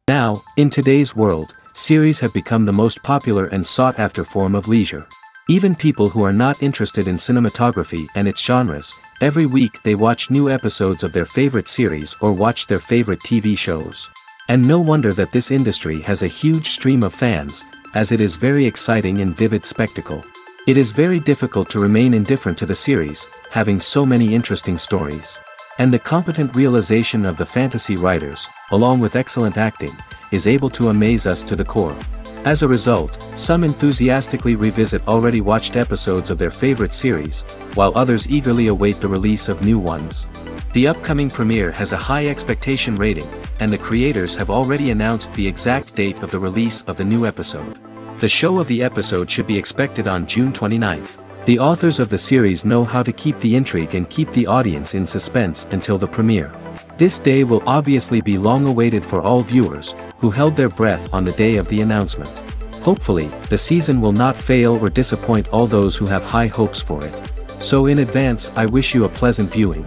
Now, in today's world, series have become the most popular and sought-after form of leisure. Even people who are not interested in cinematography and its genres, every week they watch new episodes of their favorite series or watch their favorite TV shows. And no wonder that this industry has a huge stream of fans, as it is very exciting and vivid spectacle. It is very difficult to remain indifferent to the series, having so many interesting stories. And the competent realization of the fantasy writers, along with excellent acting, is able to amaze us to the core. As a result, some enthusiastically revisit already watched episodes of their favorite series, while others eagerly await the release of new ones. The upcoming premiere has a high expectation rating, and the creators have already announced the exact date of the release of the new episode. The show of the episode should be expected on June 29th. The authors of the series know how to keep the intrigue and keep the audience in suspense until the premiere. This day will obviously be long awaited for all viewers, who held their breath on the day of the announcement. Hopefully, the season will not fail or disappoint all those who have high hopes for it. So in advance, I wish you a pleasant viewing.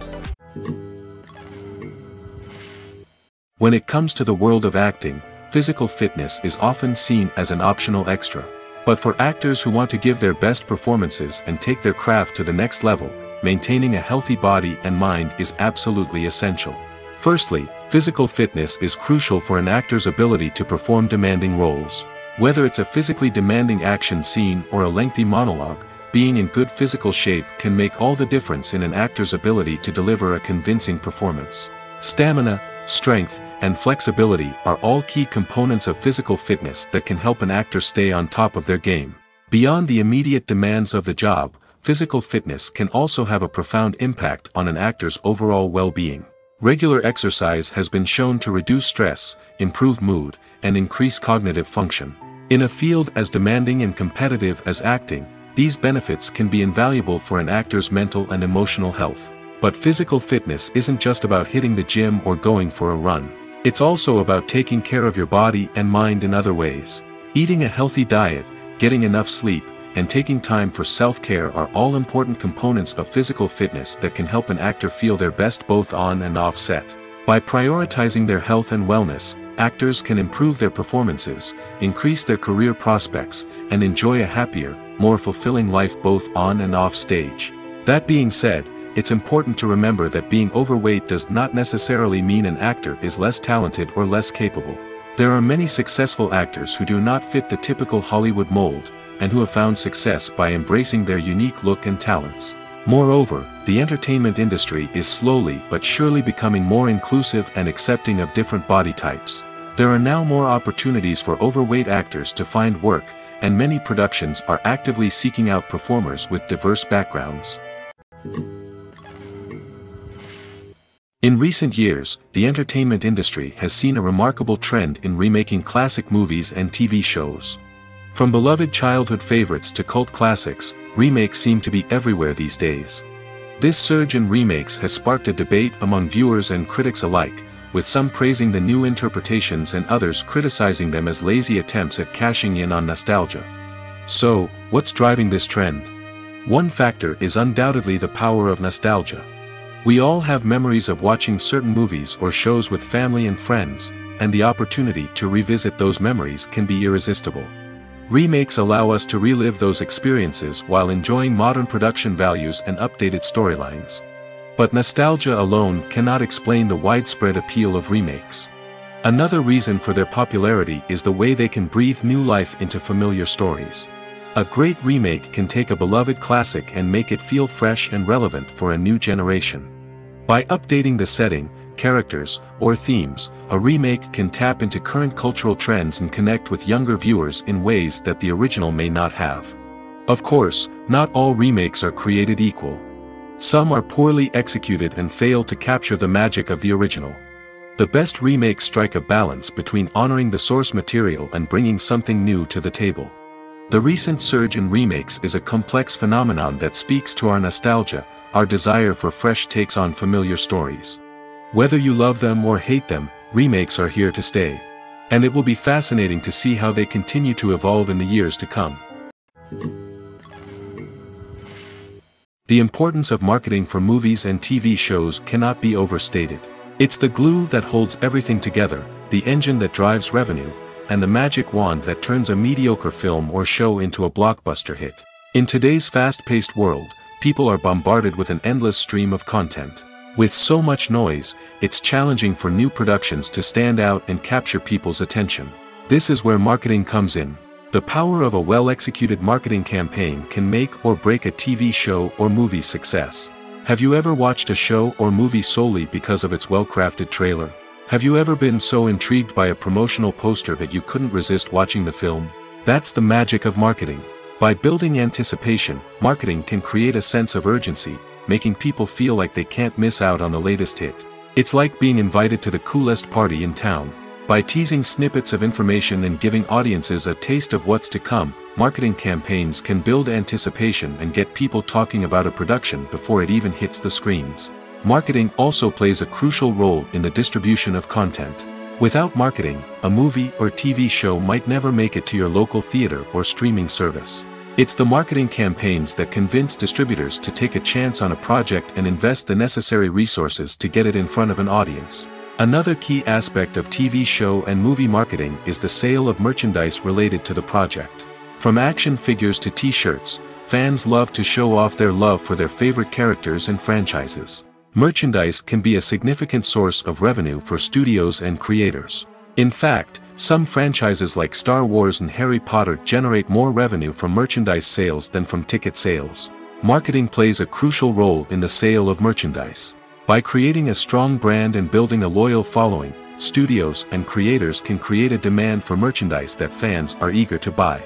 When it comes to the world of acting, physical fitness is often seen as an optional extra. But for actors who want to give their best performances and take their craft to the next level, maintaining a healthy body and mind is absolutely essential. Firstly, physical fitness is crucial for an actor's ability to perform demanding roles. Whether it's a physically demanding action scene or a lengthy monologue, being in good physical shape can make all the difference in an actor's ability to deliver a convincing performance. Stamina, strength, and flexibility are all key components of physical fitness that can help an actor stay on top of their game. Beyond the immediate demands of the job, physical fitness can also have a profound impact on an actor's overall well-being. Regular exercise has been shown to reduce stress, improve mood, and increase cognitive function. In a field as demanding and competitive as acting, these benefits can be invaluable for an actor's mental and emotional health. But physical fitness isn't just about hitting the gym or going for a run. It's also about taking care of your body and mind in other ways. Eating a healthy diet, getting enough sleep, and taking time for self-care are all important components of physical fitness that can help an actor feel their best both on and off set. By prioritizing their health and wellness, actors can improve their performances, increase their career prospects, and enjoy a happier, more fulfilling life both on and off stage. That being said, it's important to remember that being overweight does not necessarily mean an actor is less talented or less capable. There are many successful actors who do not fit the typical Hollywood mold, and who have found success by embracing their unique look and talents. Moreover, the entertainment industry is slowly but surely becoming more inclusive and accepting of different body types. There are now more opportunities for overweight actors to find work, and many productions are actively seeking out performers with diverse backgrounds. In recent years, the entertainment industry has seen a remarkable trend in remaking classic movies and TV shows. From beloved childhood favorites to cult classics, remakes seem to be everywhere these days. This surge in remakes has sparked a debate among viewers and critics alike, with some praising the new interpretations and others criticizing them as lazy attempts at cashing in on nostalgia. So, what's driving this trend? One factor is undoubtedly the power of nostalgia. We all have memories of watching certain movies or shows with family and friends, and the opportunity to revisit those memories can be irresistible. Remakes allow us to relive those experiences while enjoying modern production values and updated storylines. But nostalgia alone cannot explain the widespread appeal of remakes. Another reason for their popularity is the way they can breathe new life into familiar stories. A great remake can take a beloved classic and make it feel fresh and relevant for a new generation. By updating the setting, characters, or themes, a remake can tap into current cultural trends and connect with younger viewers in ways that the original may not have. Of course, not all remakes are created equal. Some are poorly executed and fail to capture the magic of the original. The best remakes strike a balance between honoring the source material and bringing something new to the table. The recent surge in remakes is a complex phenomenon that speaks to our nostalgia, our desire for fresh takes on familiar stories. Whether you love them or hate them, remakes are here to stay. And it will be fascinating to see how they continue to evolve in the years to come. The importance of marketing for movies and TV shows cannot be overstated. It's the glue that holds everything together, the engine that drives revenue, and the magic wand that turns a mediocre film or show into a blockbuster hit. In today's fast-paced world, people are bombarded with an endless stream of content. With so much noise, it's challenging for new productions to stand out and capture people's attention. This is where marketing comes in. The power of a well-executed marketing campaign can make or break a TV show or movie's success. Have you ever watched a show or movie solely because of its well-crafted trailer? Have you ever been so intrigued by a promotional poster that you couldn't resist watching the film? That's the magic of marketing. By building anticipation, marketing can create a sense of urgency, making people feel like they can't miss out on the latest hit. It's like being invited to the coolest party in town. By teasing snippets of information and giving audiences a taste of what's to come, marketing campaigns can build anticipation and get people talking about a production before it even hits the screens. Marketing also plays a crucial role in the distribution of content. Without marketing, a movie or TV show might never make it to your local theater or streaming service. It's the marketing campaigns that convince distributors to take a chance on a project and invest the necessary resources to get it in front of an audience. Another key aspect of TV show and movie marketing is the sale of merchandise related to the project. From action figures to t-shirts, fans love to show off their love for their favorite characters and franchises. Merchandise can be a significant source of revenue for studios and creators. In fact, some franchises like Star Wars and Harry Potter generate more revenue from merchandise sales than from ticket sales. Marketing plays a crucial role in the sale of merchandise. By creating a strong brand and building a loyal following, studios and creators can create a demand for merchandise that fans are eager to buy.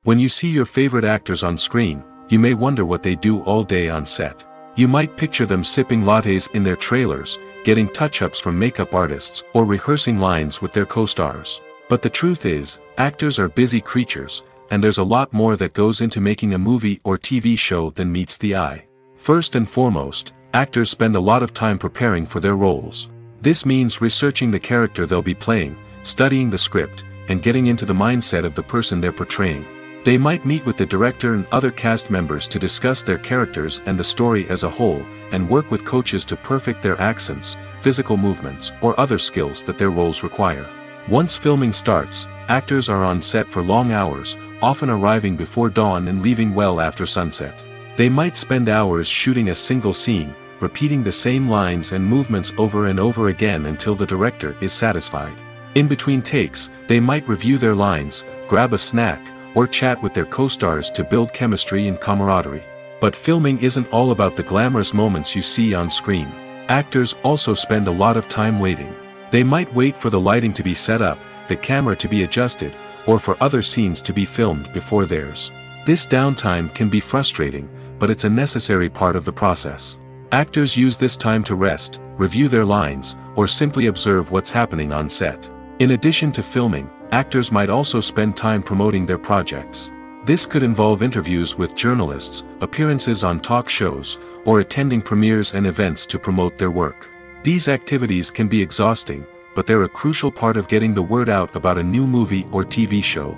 When you see your favorite actors on screen, you may wonder what they do all day on set. You might picture them sipping lattes in their trailers, getting touch-ups from makeup artists, or rehearsing lines with their co-stars. But the truth is, actors are busy creatures, and there's a lot more that goes into making a movie or TV show than meets the eye. First and foremost, actors spend a lot of time preparing for their roles. This means researching the character they'll be playing, studying the script, and getting into the mindset of the person they're portraying. They might meet with the director and other cast members to discuss their characters and the story as a whole, and work with coaches to perfect their accents, physical movements, or other skills that their roles require. Once filming starts, actors are on set for long hours, often arriving before dawn and leaving well after sunset. They might spend hours shooting a single scene, repeating the same lines and movements over and over again until the director is satisfied. In between takes, they might review their lines, grab a snack, or chat with their co-stars to build chemistry and camaraderie. But filming isn't all about the glamorous moments you see on screen. Actors also spend a lot of time waiting. They might wait for the lighting to be set up, the camera to be adjusted, or for other scenes to be filmed before theirs. This downtime can be frustrating, but it's a necessary part of the process. Actors use this time to rest, review their lines, or simply observe what's happening on set. In addition to filming, actors might also spend time promoting their projects. This could involve interviews with journalists, appearances on talk shows, or attending premieres and events to promote their work. These activities can be exhausting, but they're a crucial part of getting the word out about a new movie or TV show.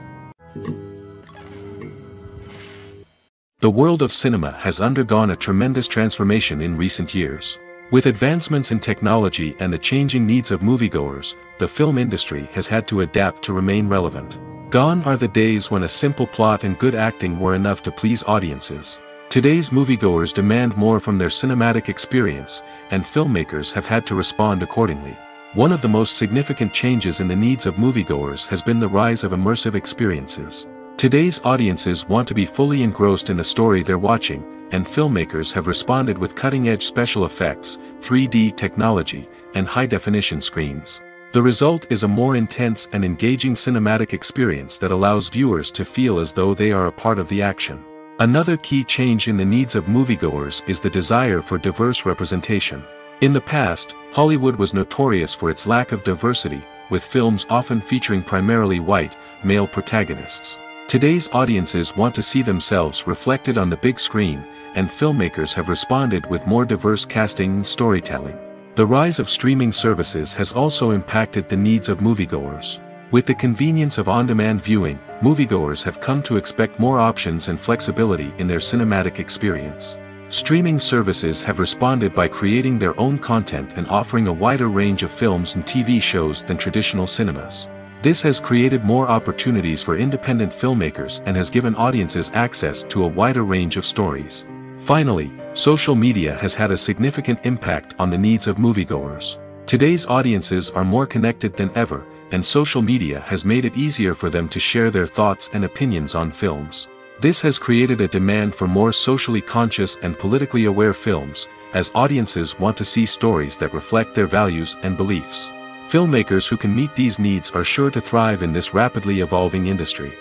The world of cinema has undergone a tremendous transformation in recent years. With advancements in technology and the changing needs of moviegoers, the film industry has had to adapt to remain relevant. Gone are the days when a simple plot and good acting were enough to please audiences. Today's moviegoers demand more from their cinematic experience, and filmmakers have had to respond accordingly. One of the most significant changes in the needs of moviegoers has been the rise of immersive experiences. Today's audiences want to be fully engrossed in the story they're watching, and filmmakers have responded with cutting-edge special effects, 3D technology, and high-definition screens. The result is a more intense and engaging cinematic experience that allows viewers to feel as though they are a part of the action. Another key change in the needs of moviegoers is the desire for diverse representation. In the past, Hollywood was notorious for its lack of diversity, with films often featuring primarily white, male protagonists. Today's audiences want to see themselves reflected on the big screen, and filmmakers have responded with more diverse casting and storytelling. The rise of streaming services has also impacted the needs of moviegoers. With the convenience of on-demand viewing, moviegoers have come to expect more options and flexibility in their cinematic experience. Streaming services have responded by creating their own content and offering a wider range of films and TV shows than traditional cinemas. This has created more opportunities for independent filmmakers and has given audiences access to a wider range of stories. Finally, social media has had a significant impact on the needs of moviegoers. Today's audiences are more connected than ever, and social media has made it easier for them to share their thoughts and opinions on films. This has created a demand for more socially conscious and politically aware films, as audiences want to see stories that reflect their values and beliefs. Filmmakers who can meet these needs are sure to thrive in this rapidly evolving industry.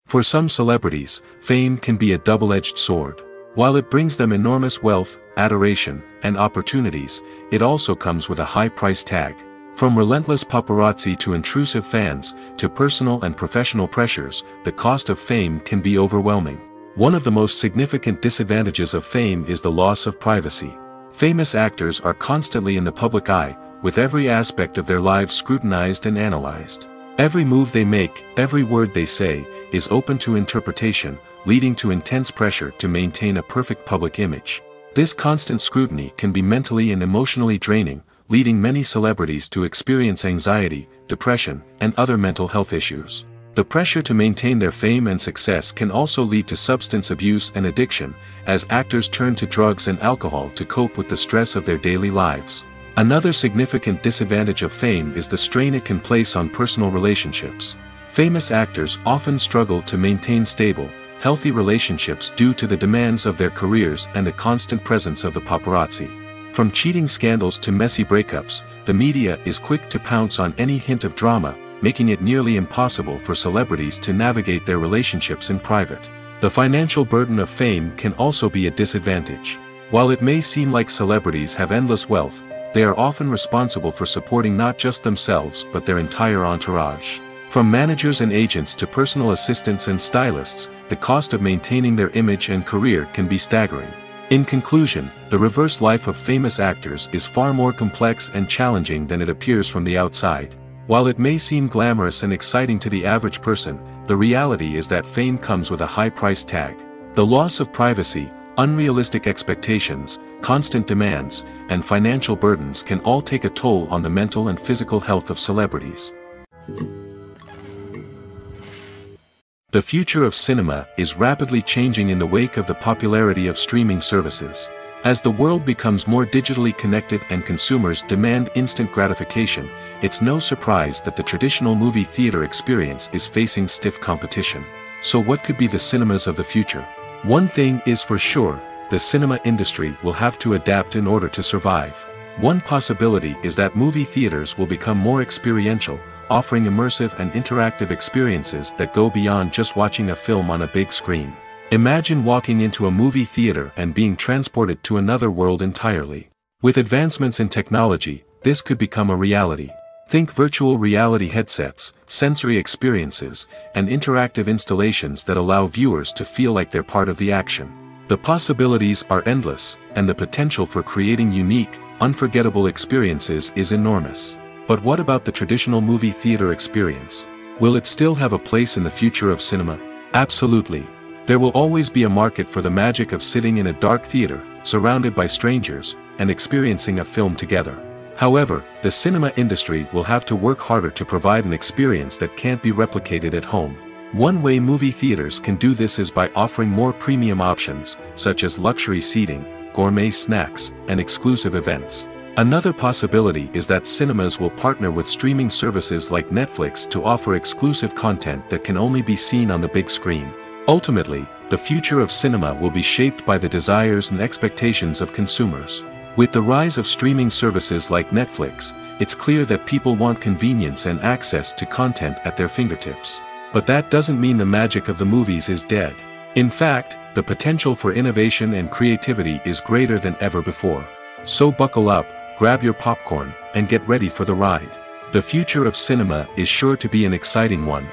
For some celebrities, fame can be a double-edged sword. While it brings them enormous wealth, adoration, and opportunities, it also comes with a high price tag. From relentless paparazzi to intrusive fans, to personal and professional pressures, the cost of fame can be overwhelming. One of the most significant disadvantages of fame is the loss of privacy. Famous actors are constantly in the public eye, with every aspect of their lives scrutinized and analyzed. Every move they make, every word they say, is open to interpretation, leading to intense pressure to maintain a perfect public image. This constant scrutiny can be mentally and emotionally draining, leading many celebrities to experience anxiety, depression, and other mental health issues. The pressure to maintain their fame and success can also lead to substance abuse and addiction, as actors turn to drugs and alcohol to cope with the stress of their daily lives. Another significant disadvantage of fame is the strain it can place on personal relationships. Famous actors often struggle to maintain stable, healthy relationships due to the demands of their careers and the constant presence of the paparazzi. From cheating scandals to messy breakups, the media is quick to pounce on any hint of drama, making it nearly impossible for celebrities to navigate their relationships in private. The financial burden of fame can also be a disadvantage. While it may seem like celebrities have endless wealth, they are often responsible for supporting not just themselves but their entire entourage. From managers and agents to personal assistants and stylists, the cost of maintaining their image and career can be staggering. In conclusion, the reverse life of famous actors is far more complex and challenging than it appears from the outside. While it may seem glamorous and exciting to the average person, the reality is that fame comes with a high price tag. The loss of privacy, unrealistic expectations, constant demands, and financial burdens can all take a toll on the mental and physical health of celebrities. The future of cinema is rapidly changing in the wake of the popularity of streaming services. As the world becomes more digitally connected and consumers demand instant gratification, it's no surprise that the traditional movie theater experience is facing stiff competition. So what could be the cinemas of the future? One thing is for sure, the cinema industry will have to adapt in order to survive. One possibility is that movie theaters will become more experiential, offering immersive and interactive experiences that go beyond just watching a film on a big screen. Imagine walking into a movie theater and being transported to another world entirely. With advancements in technology, this could become a reality. Think virtual reality headsets, sensory experiences, and interactive installations that allow viewers to feel like they're part of the action. The possibilities are endless, and the potential for creating unique, unforgettable experiences is enormous. But what about the traditional movie theater experience? Will it still have a place in the future of cinema? Absolutely. There will always be a market for the magic of sitting in a dark theater, surrounded by strangers, and experiencing a film together. However, the cinema industry will have to work harder to provide an experience that can't be replicated at home. One way movie theaters can do this is by offering more premium options, such as luxury seating, gourmet snacks, and exclusive events. Another possibility is that cinemas will partner with streaming services like Netflix to offer exclusive content that can only be seen on the big screen. Ultimately, the future of cinema will be shaped by the desires and expectations of consumers. With the rise of streaming services like Netflix, it's clear that people want convenience and access to content at their fingertips. But that doesn't mean the magic of the movies is dead. In fact, the potential for innovation and creativity is greater than ever before. So buckle up, grab your popcorn, and get ready for the ride. The future of cinema is sure to be an exciting one.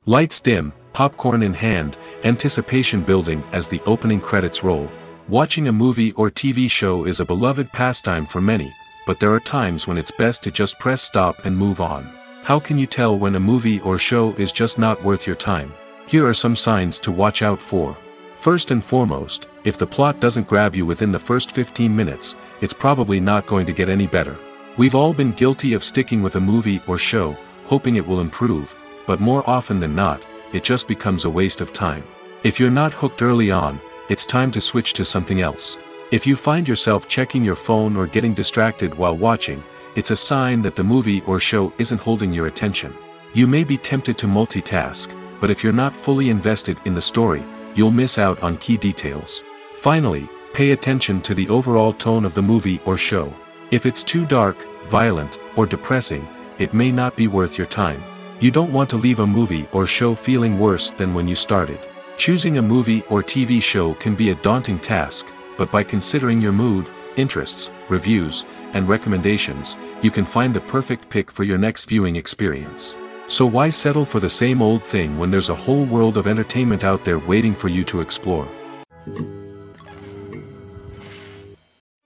Lights dim, popcorn in hand, anticipation building as the opening credits roll. Watching a movie or TV show is a beloved pastime for many, but there are times when it's best to just press stop and move on. How can you tell when a movie or show is just not worth your time? Here are some signs to watch out for. First and foremost, if the plot doesn't grab you within the first 15 minutes, it's probably not going to get any better. We've all been guilty of sticking with a movie or show, hoping it will improve, but more often than not, it just becomes a waste of time. If you're not hooked early on, it's time to switch to something else. If you find yourself checking your phone or getting distracted while watching, it's a sign that the movie or show isn't holding your attention. You may be tempted to multitask, but if you're not fully invested in the story, you'll miss out on key details. Finally, pay attention to the overall tone of the movie or show. If it's too dark, violent, or depressing, it may not be worth your time. You don't want to leave a movie or show feeling worse than when you started. Choosing a movie or TV show can be a daunting task, but by considering your mood, interests, reviews, and recommendations, you can find the perfect pick for your next viewing experience. So why settle for the same old thing when there's a whole world of entertainment out there waiting for you to explore?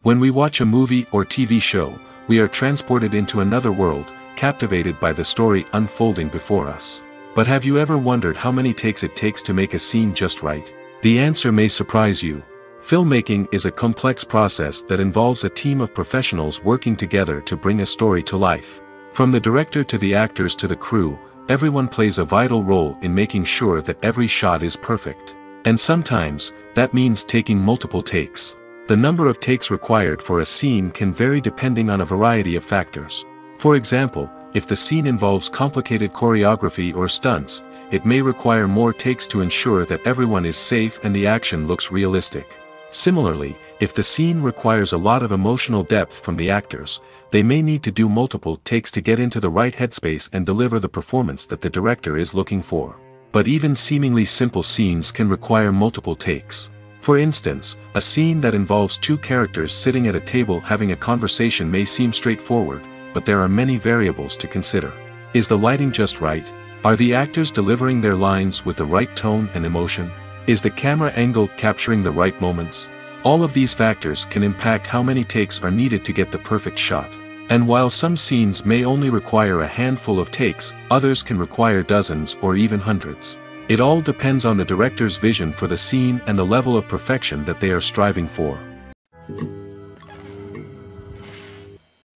When we watch a movie or TV show, we are transported into another world, captivated by the story unfolding before us. But have you ever wondered how many takes it takes to make a scene just right? The answer may surprise you. Filmmaking is a complex process that involves a team of professionals working together to bring a story to life. From the director to the actors to the crew, everyone plays a vital role in making sure that every shot is perfect. And sometimes, that means taking multiple takes. The number of takes required for a scene can vary depending on a variety of factors. For example, if the scene involves complicated choreography or stunts, it may require more takes to ensure that everyone is safe and the action looks realistic. Similarly, if the scene requires a lot of emotional depth from the actors, they may need to do multiple takes to get into the right headspace and deliver the performance that the director is looking for. But even seemingly simple scenes can require multiple takes. For instance, a scene that involves two characters sitting at a table having a conversation may seem straightforward, but there are many variables to consider. Is the lighting just right? Are the actors delivering their lines with the right tone and emotion? Is the camera angle capturing the right moments? All of these factors can impact how many takes are needed to get the perfect shot. And while some scenes may only require a handful of takes, others can require dozens or even hundreds. It all depends on the director's vision for the scene and the level of perfection that they are striving for.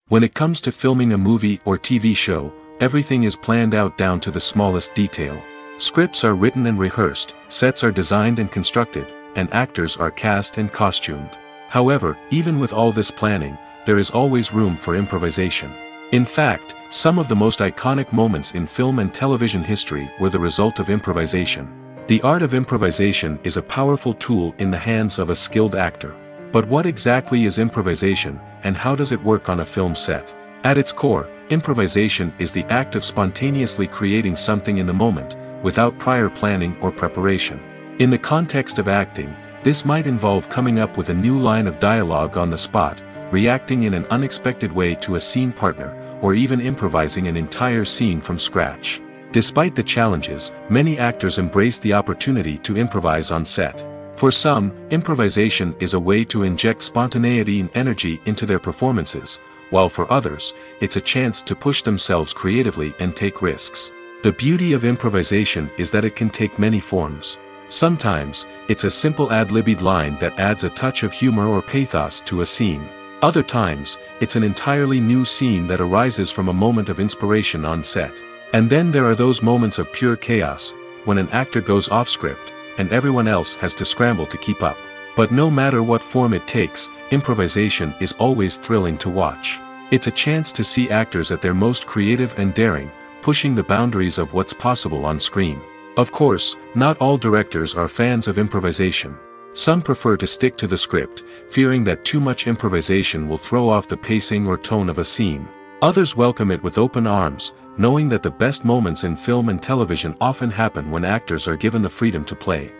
When it comes to filming a movie or TV show, everything is planned out down to the smallest detail. Scripts are written and rehearsed, sets are designed and constructed, and actors are cast and costumed. However, even with all this planning, there is always room for improvisation. In fact, some of the most iconic moments in film and television history were the result of improvisation. The art of improvisation is a powerful tool in the hands of a skilled actor. But what exactly is improvisation, and how does it work on a film set? At its core, improvisation is the act of spontaneously creating something in the moment, without prior planning or preparation. In the context of acting, this might involve coming up with a new line of dialogue on the spot, reacting in an unexpected way to a scene partner, or even improvising an entire scene from scratch. Despite the challenges, many actors embrace the opportunity to improvise on set. For some, improvisation is a way to inject spontaneity and energy into their performances, while for others, it's a chance to push themselves creatively and take risks. The beauty of improvisation is that it can take many forms. Sometimes, it's a simple ad-libbed line that adds a touch of humor or pathos to a scene. Other times, it's an entirely new scene that arises from a moment of inspiration on set. And then there are those moments of pure chaos, when an actor goes off script, and everyone else has to scramble to keep up. But no matter what form it takes, improvisation is always thrilling to watch. It's a chance to see actors at their most creative and daring, pushing the boundaries of what's possible on screen. Of course, not all directors are fans of improvisation. Some prefer to stick to the script, fearing that too much improvisation will throw off the pacing or tone of a scene. Others welcome it with open arms, knowing that the best moments in film and television often happen when actors are given the freedom to play.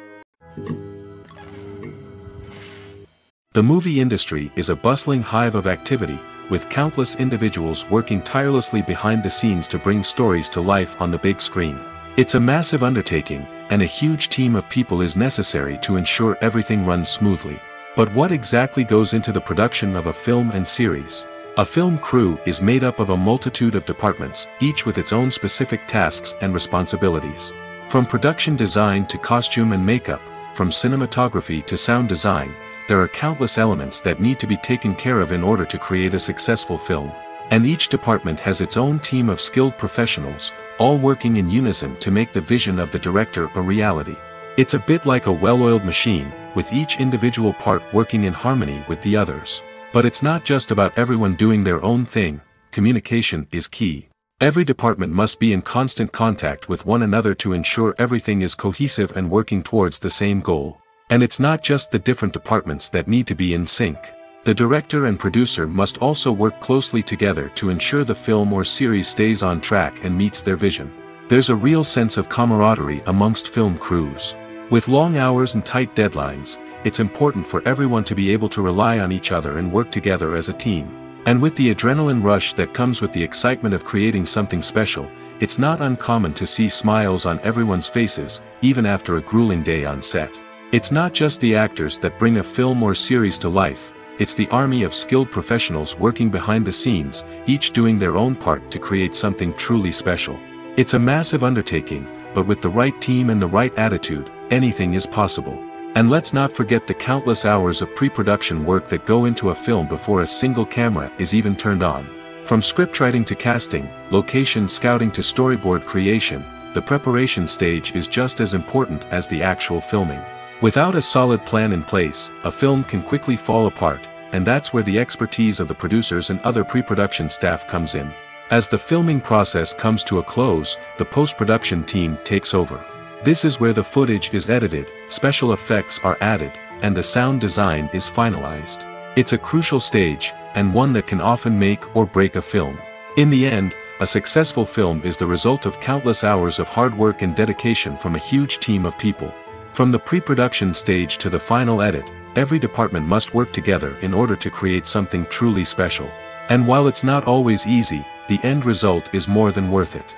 The movie industry is a bustling hive of activity, with countless individuals working tirelessly behind the scenes to bring stories to life on the big screen. It's a massive undertaking, and a huge team of people is necessary to ensure everything runs smoothly. But what exactly goes into the production of a film and series? A film crew is made up of a multitude of departments, each with its own specific tasks and responsibilities. From production design to costume and makeup, from cinematography to sound design, there are countless elements that need to be taken care of in order to create a successful film. And each department has its own team of skilled professionals, all working in unison to make the vision of the director a reality. It's a bit like a well-oiled machine, with each individual part working in harmony with the others. But it's not just about everyone doing their own thing. Communication is key. Every department must be in constant contact with one another to ensure everything is cohesive and working towards the same goal. And it's not just the different departments that need to be in sync. The director and producer must also work closely together to ensure the film or series stays on track and meets their vision. There's a real sense of camaraderie amongst film crews. With long hours and tight deadlines, it's important for everyone to be able to rely on each other and work together as a team. And with the adrenaline rush that comes with the excitement of creating something special, it's not uncommon to see smiles on everyone's faces, even after a grueling day on set. It's not just the actors that bring a film or series to life, it's the army of skilled professionals working behind the scenes, each doing their own part to create something truly special. It's a massive undertaking, but with the right team and the right attitude, anything is possible. And let's not forget the countless hours of pre-production work that go into a film before a single camera is even turned on. From scriptwriting to casting, location scouting to storyboard creation, the preparation stage is just as important as the actual filming. Without a solid plan in place, a film can quickly fall apart, and that's where the expertise of the producers and other pre-production staff comes in. As the filming process comes to a close, the post-production team takes over. This is where the footage is edited, special effects are added, and the sound design is finalized. It's a crucial stage, and one that can often make or break a film. In the end, a successful film is the result of countless hours of hard work and dedication from a huge team of people. From the pre-production stage to the final edit, every department must work together in order to create something truly special. And while it's not always easy, the end result is more than worth it.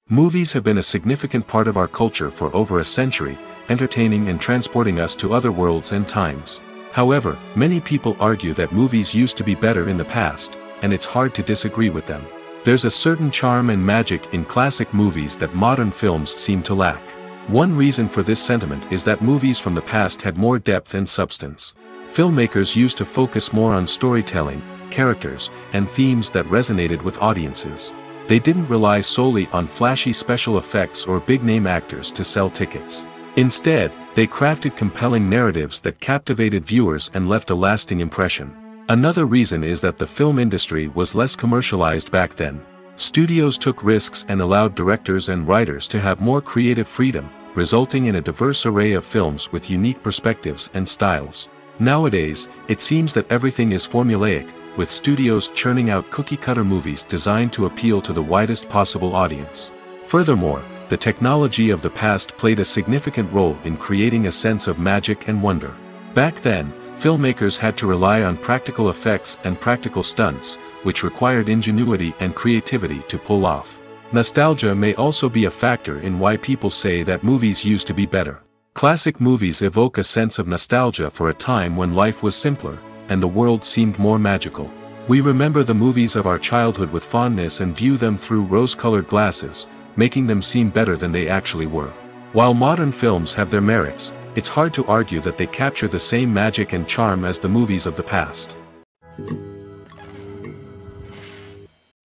Movies have been a significant part of our culture for over a century, entertaining and transporting us to other worlds and times. However, many people argue that movies used to be better in the past, and it's hard to disagree with them. There's a certain charm and magic in classic movies that modern films seem to lack. One reason for this sentiment is that movies from the past had more depth and substance. Filmmakers used to focus more on storytelling, characters, and themes that resonated with audiences. They didn't rely solely on flashy special effects or big-name actors to sell tickets. Instead, they crafted compelling narratives that captivated viewers and left a lasting impression. Another reason is that the film industry was less commercialized back then. Studios took risks and allowed directors and writers to have more creative freedom, resulting in a diverse array of films with unique perspectives and styles. Nowadays, it seems that everything is formulaic, with studios churning out cookie-cutter movies designed to appeal to the widest possible audience. Furthermore, the technology of the past played a significant role in creating a sense of magic and wonder. Back then, filmmakers had to rely on practical effects and practical stunts, which required ingenuity and creativity to pull off. Nostalgia may also be a factor in why people say that movies used to be better. Classic movies evoke a sense of nostalgia for a time when life was simpler, and the world seemed more magical. We remember the movies of our childhood with fondness and view them through rose-colored glasses, making them seem better than they actually were. While modern films have their merits, it's hard to argue that they capture the same magic and charm as the movies of the past.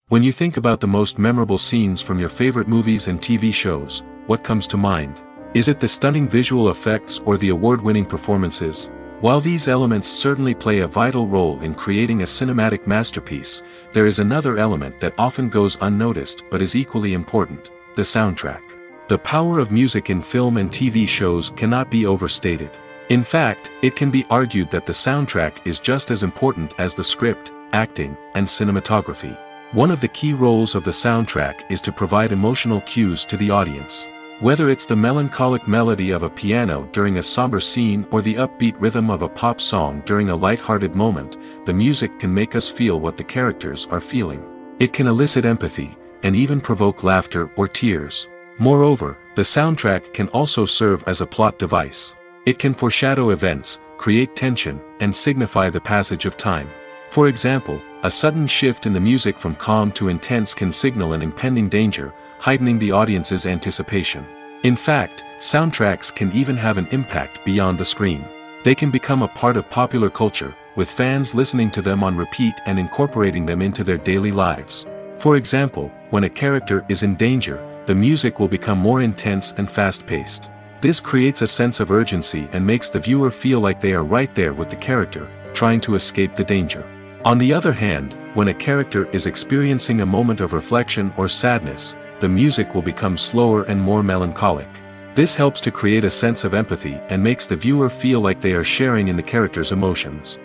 When you think about the most memorable scenes from your favorite movies and TV shows, what comes to mind? Is it the stunning visual effects or the award-winning performances? While these elements certainly play a vital role in creating a cinematic masterpiece, there is another element that often goes unnoticed but is equally important: the soundtrack. The power of music in film and TV shows cannot be overstated. In fact, it can be argued that the soundtrack is just as important as the script, acting, and cinematography. One of the key roles of the soundtrack is to provide emotional cues to the audience. Whether it's the melancholic melody of a piano during a somber scene or the upbeat rhythm of a pop song during a light-hearted moment, the music can make us feel what the characters are feeling. It can elicit empathy, and even provoke laughter or tears. Moreover, the soundtrack can also serve as a plot device. It can foreshadow events, create tension, and signify the passage of time. For example, a sudden shift in the music from calm to intense can signal an impending danger, heightening the audience's anticipation. In fact, soundtracks can even have an impact beyond the screen. They can become a part of popular culture, with fans listening to them on repeat and incorporating them into their daily lives. For example, when a character is in danger, the music will become more intense and fast-paced. This creates a sense of urgency and makes the viewer feel like they are right there with the character, trying to escape the danger. On the other hand, when a character is experiencing a moment of reflection or sadness, the music will become slower and more melancholic. This helps to create a sense of empathy and makes the viewer feel like they are sharing in the character's emotions.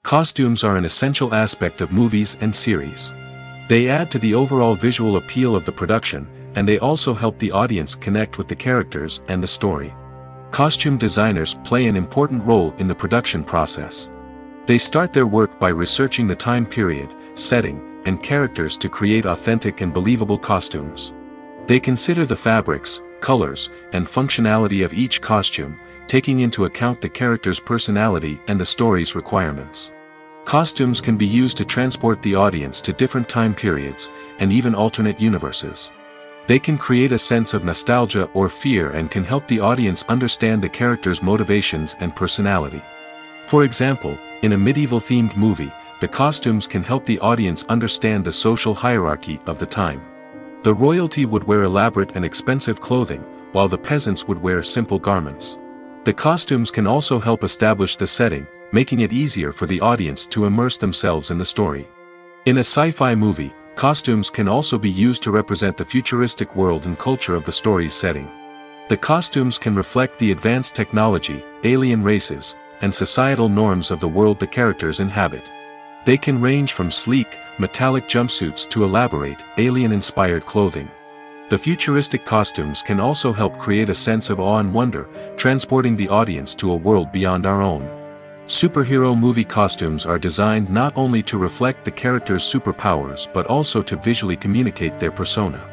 Costumes are an essential aspect of movies and series. They add to the overall visual appeal of the production, and they also help the audience connect with the characters and the story. Costume designers play an important role in the production process. They start their work by researching the time period, setting, and characters to create authentic and believable costumes. They consider the fabrics, colors, and functionality of each costume, taking into account the character's personality and the story's requirements. Costumes can be used to transport the audience to different time periods, and even alternate universes. They can create a sense of nostalgia or fear and can help the audience understand the character's motivations and personality. For example, in a medieval-themed movie, the costumes can help the audience understand the social hierarchy of the time. The royalty would wear elaborate and expensive clothing, while the peasants would wear simple garments. The costumes can also help establish the setting, making it easier for the audience to immerse themselves in the story. In a sci-fi movie, costumes can also be used to represent the futuristic world and culture of the story's setting. The costumes can reflect the advanced technology, alien races, and societal norms of the world the characters inhabit. They can range from sleek, metallic jumpsuits to elaborate, alien-inspired clothing. The futuristic costumes can also help create a sense of awe and wonder, transporting the audience to a world beyond our own. Superhero movie costumes are designed not only to reflect the character's superpowers but also to visually communicate their persona.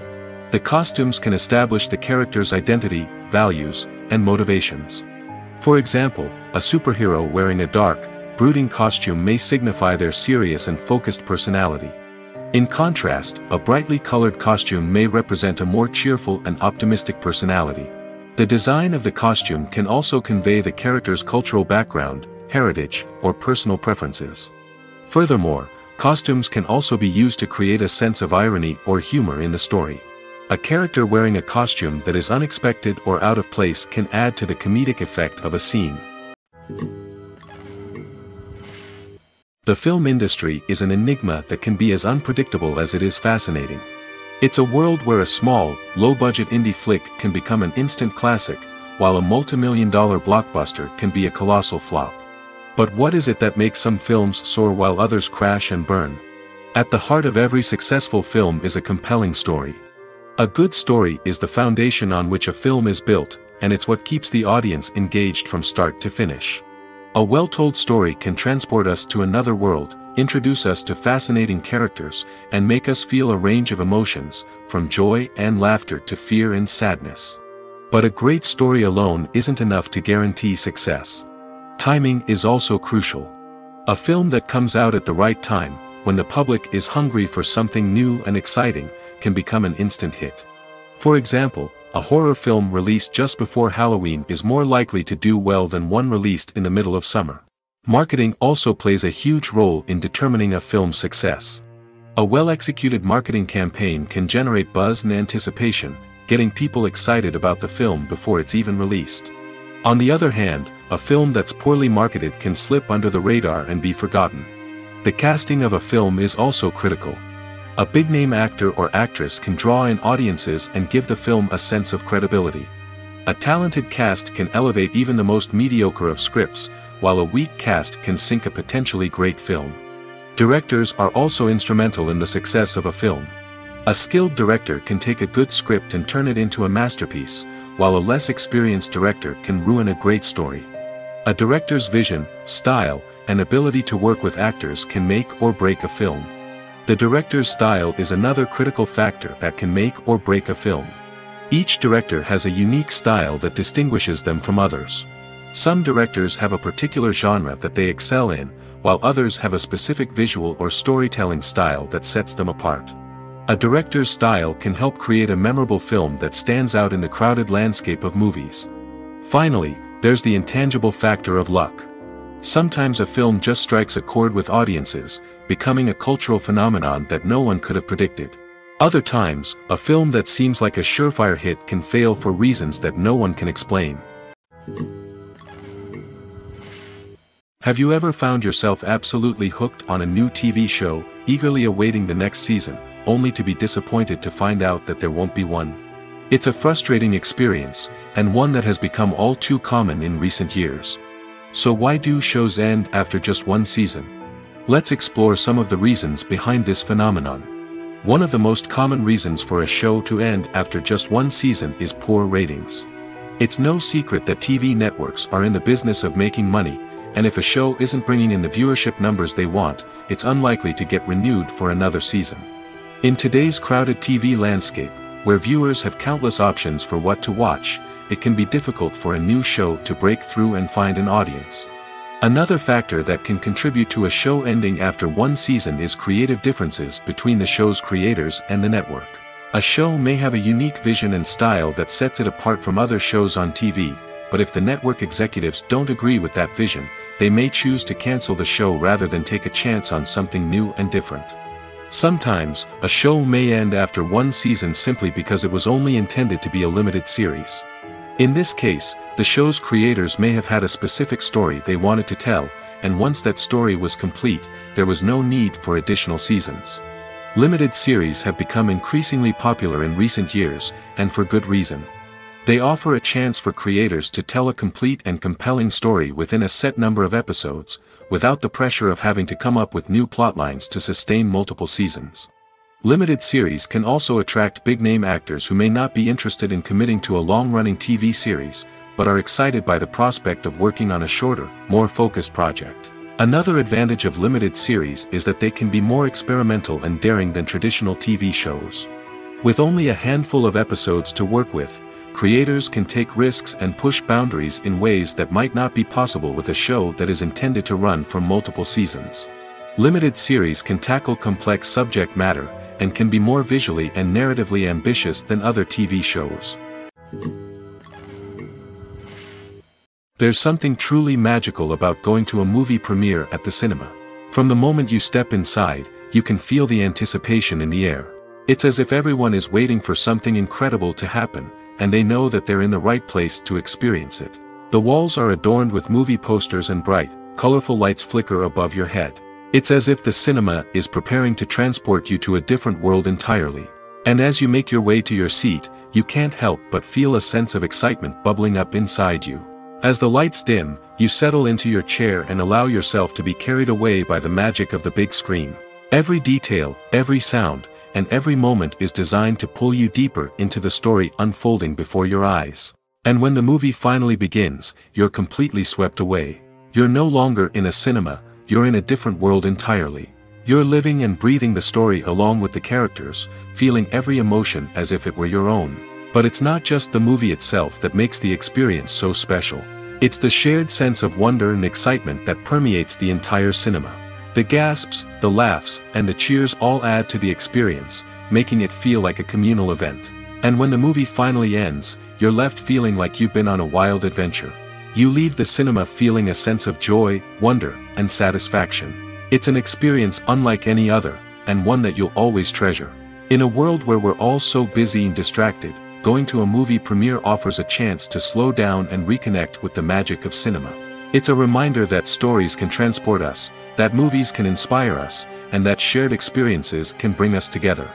The costumes can establish the character's identity, values, and motivations. For example, a superhero wearing a dark, brooding costume may signify their serious and focused personality. In contrast, a brightly colored costume may represent a more cheerful and optimistic personality. The design of the costume can also convey the character's cultural background, heritage, or personal preferences. Furthermore, costumes can also be used to create a sense of irony or humor in the story. A character wearing a costume that is unexpected or out of place can add to the comedic effect of a scene. The film industry is an enigma that can be as unpredictable as it is fascinating. It's a world where a small, low-budget indie flick can become an instant classic, while a multi-million-dollar blockbuster can be a colossal flop. But what is it that makes some films soar while others crash and burn? At the heart of every successful film is a compelling story. A good story is the foundation on which a film is built, and it's what keeps the audience engaged from start to finish. A well-told story can transport us to another world, introduce us to fascinating characters, and make us feel a range of emotions, from joy and laughter to fear and sadness. But a great story alone isn't enough to guarantee success. Timing is also crucial. A film that comes out at the right time, when the public is hungry for something new and exciting, can become an instant hit. For example, A horror film released just before Halloween is more likely to do well than one released in the middle of summer. Marketing also plays a huge role in determining a film's success. A well-executed marketing campaign can generate buzz and anticipation, getting people excited about the film before it's even released. On the other hand, a film that's poorly marketed can slip under the radar and be forgotten. The casting of a film is also critical. A big-name actor or actress can draw in audiences and give the film a sense of credibility. A talented cast can elevate even the most mediocre of scripts, while a weak cast can sink a potentially great film. Directors are also instrumental in the success of a film. A skilled director can take a good script and turn it into a masterpiece, while a less experienced director can ruin a great story. A director's vision, style, and ability to work with actors can make or break a film. The director's style is another critical factor that can make or break a film. Each director has a unique style that distinguishes them from others. Some directors have a particular genre that they excel in, while others have a specific visual or storytelling style that sets them apart. A director's style can help create a memorable film that stands out in the crowded landscape of movies. Finally, there's the intangible factor of luck. Sometimes a film just strikes a chord with audiences, becoming a cultural phenomenon that no one could have predicted. Other times, a film that seems like a surefire hit can fail for reasons that no one can explain. Have you ever found yourself absolutely hooked on a new TV show, eagerly awaiting the next season, only to be disappointed to find out that there won't be one? It's a frustrating experience, and one that has become all too common in recent years. So why do shows end after just one season? Let's explore some of the reasons behind this phenomenon. One of the most common reasons for a show to end after just one season is poor ratings. It's no secret that TV networks are in the business of making money, and if a show isn't bringing in the viewership numbers they want, it's unlikely to get renewed for another season. In today's crowded TV landscape, where viewers have countless options for what to watch, it can be difficult for a new show to break through and find an audience. Another factor that can contribute to a show ending after one season is creative differences between the show's creators and the network. A show may have a unique vision and style that sets it apart from other shows on TV, but if the network executives don't agree with that vision, they may choose to cancel the show rather than take a chance on something new and different. Sometimes, a show may end after one season simply because it was only intended to be a limited series. In this case, the show's creators may have had a specific story they wanted to tell, and once that story was complete, there was no need for additional seasons. Limited series have become increasingly popular in recent years, and for good reason. They offer a chance for creators to tell a complete and compelling story within a set number of episodes, without the pressure of having to come up with new plotlines to sustain multiple seasons. Limited series can also attract big-name actors who may not be interested in committing to a long-running TV series, but are excited by the prospect of working on a shorter, more focused project. Another advantage of limited series is that they can be more experimental and daring than traditional TV shows. With only a handful of episodes to work with, creators can take risks and push boundaries in ways that might not be possible with a show that is intended to run for multiple seasons. Limited series can tackle complex subject matter, and can be more visually and narratively ambitious than other TV shows. There's something truly magical about going to a movie premiere at the cinema. From the moment you step inside, you can feel the anticipation in the air. It's as if everyone is waiting for something incredible to happen, and they know that they're in the right place to experience it. The walls are adorned with movie posters and bright, colorful lights flicker above your head. It's as if the cinema is preparing to transport you to a different world entirely. And as you make your way to your seat, you can't help but feel a sense of excitement bubbling up inside you. As the lights dim, you settle into your chair and allow yourself to be carried away by the magic of the big screen. Every detail, every sound, and every moment is designed to pull you deeper into the story unfolding before your eyes. And when the movie finally begins, you're completely swept away. You're no longer in a cinema, you're in a different world entirely. You're living and breathing the story along with the characters, feeling every emotion as if it were your own. But it's not just the movie itself that makes the experience so special. It's the shared sense of wonder and excitement that permeates the entire cinema. The gasps, the laughs, and the cheers all add to the experience, making it feel like a communal event. And when the movie finally ends, you're left feeling like you've been on a wild adventure. You leave the cinema feeling a sense of joy, wonder, and satisfaction. It's an experience unlike any other, and one that you'll always treasure. In a world where we're all so busy and distracted, going to a movie premiere offers a chance to slow down and reconnect with the magic of cinema. It's a reminder that stories can transport us, that movies can inspire us, and that shared experiences can bring us together.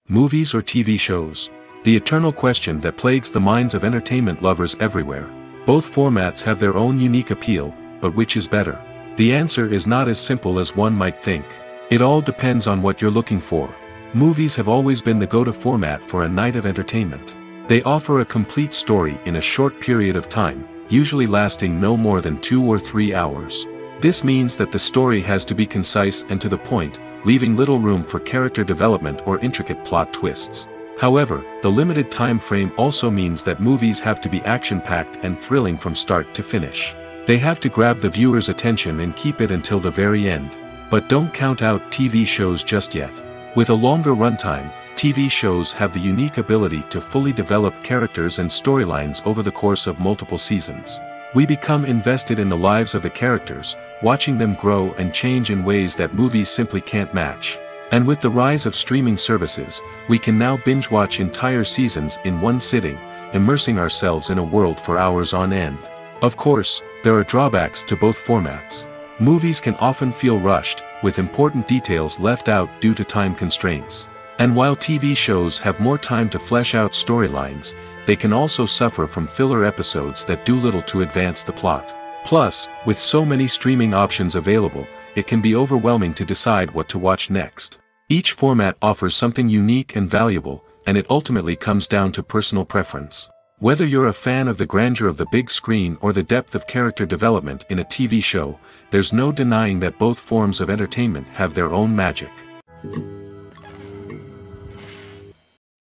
Movies or TV shows? The eternal question that plagues the minds of entertainment lovers everywhere. Both formats have their own unique appeal, but which is better? The answer is not as simple as one might think. It all depends on what you're looking for. Movies have always been the go-to format for a night of entertainment. They offer a complete story in a short period of time, usually lasting no more than 2 or 3 hours. This means that the story has to be concise and to the point, leaving little room for character development or intricate plot twists. However, the limited time frame also means that movies have to be action-packed and thrilling from start to finish. They have to grab the viewer's attention and keep it until the very end. But don't count out TV shows just yet. With a longer runtime, TV shows have the unique ability to fully develop characters and storylines over the course of multiple seasons. We become invested in the lives of the characters, watching them grow and change in ways that movies simply can't match. And with the rise of streaming services, we can now binge-watch entire seasons in one sitting, immersing ourselves in a world for hours on end. Of course, there are drawbacks to both formats. Movies can often feel rushed, with important details left out due to time constraints. And while TV shows have more time to flesh out storylines, they can also suffer from filler episodes that do little to advance the plot. Plus, with so many streaming options available, it can be overwhelming to decide what to watch next. Each format offers something unique and valuable, and it ultimately comes down to personal preference. Whether you're a fan of the grandeur of the big screen or the depth of character development in a TV show, there's no denying that both forms of entertainment have their own magic.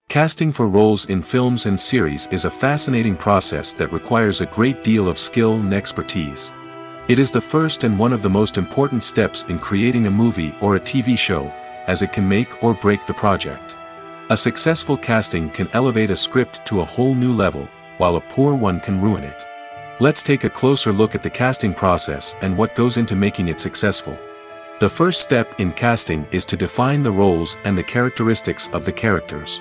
Casting for roles in films and series is a fascinating process that requires a great deal of skill and expertise. It is the first and one of the most important steps in creating a movie or a TV show, as it can make or break the project. A successful casting can elevate a script to a whole new level, while a poor one can ruin it. Let's take a closer look at the casting process and what goes into making it successful. The first step in casting is to define the roles and the characteristics of the characters.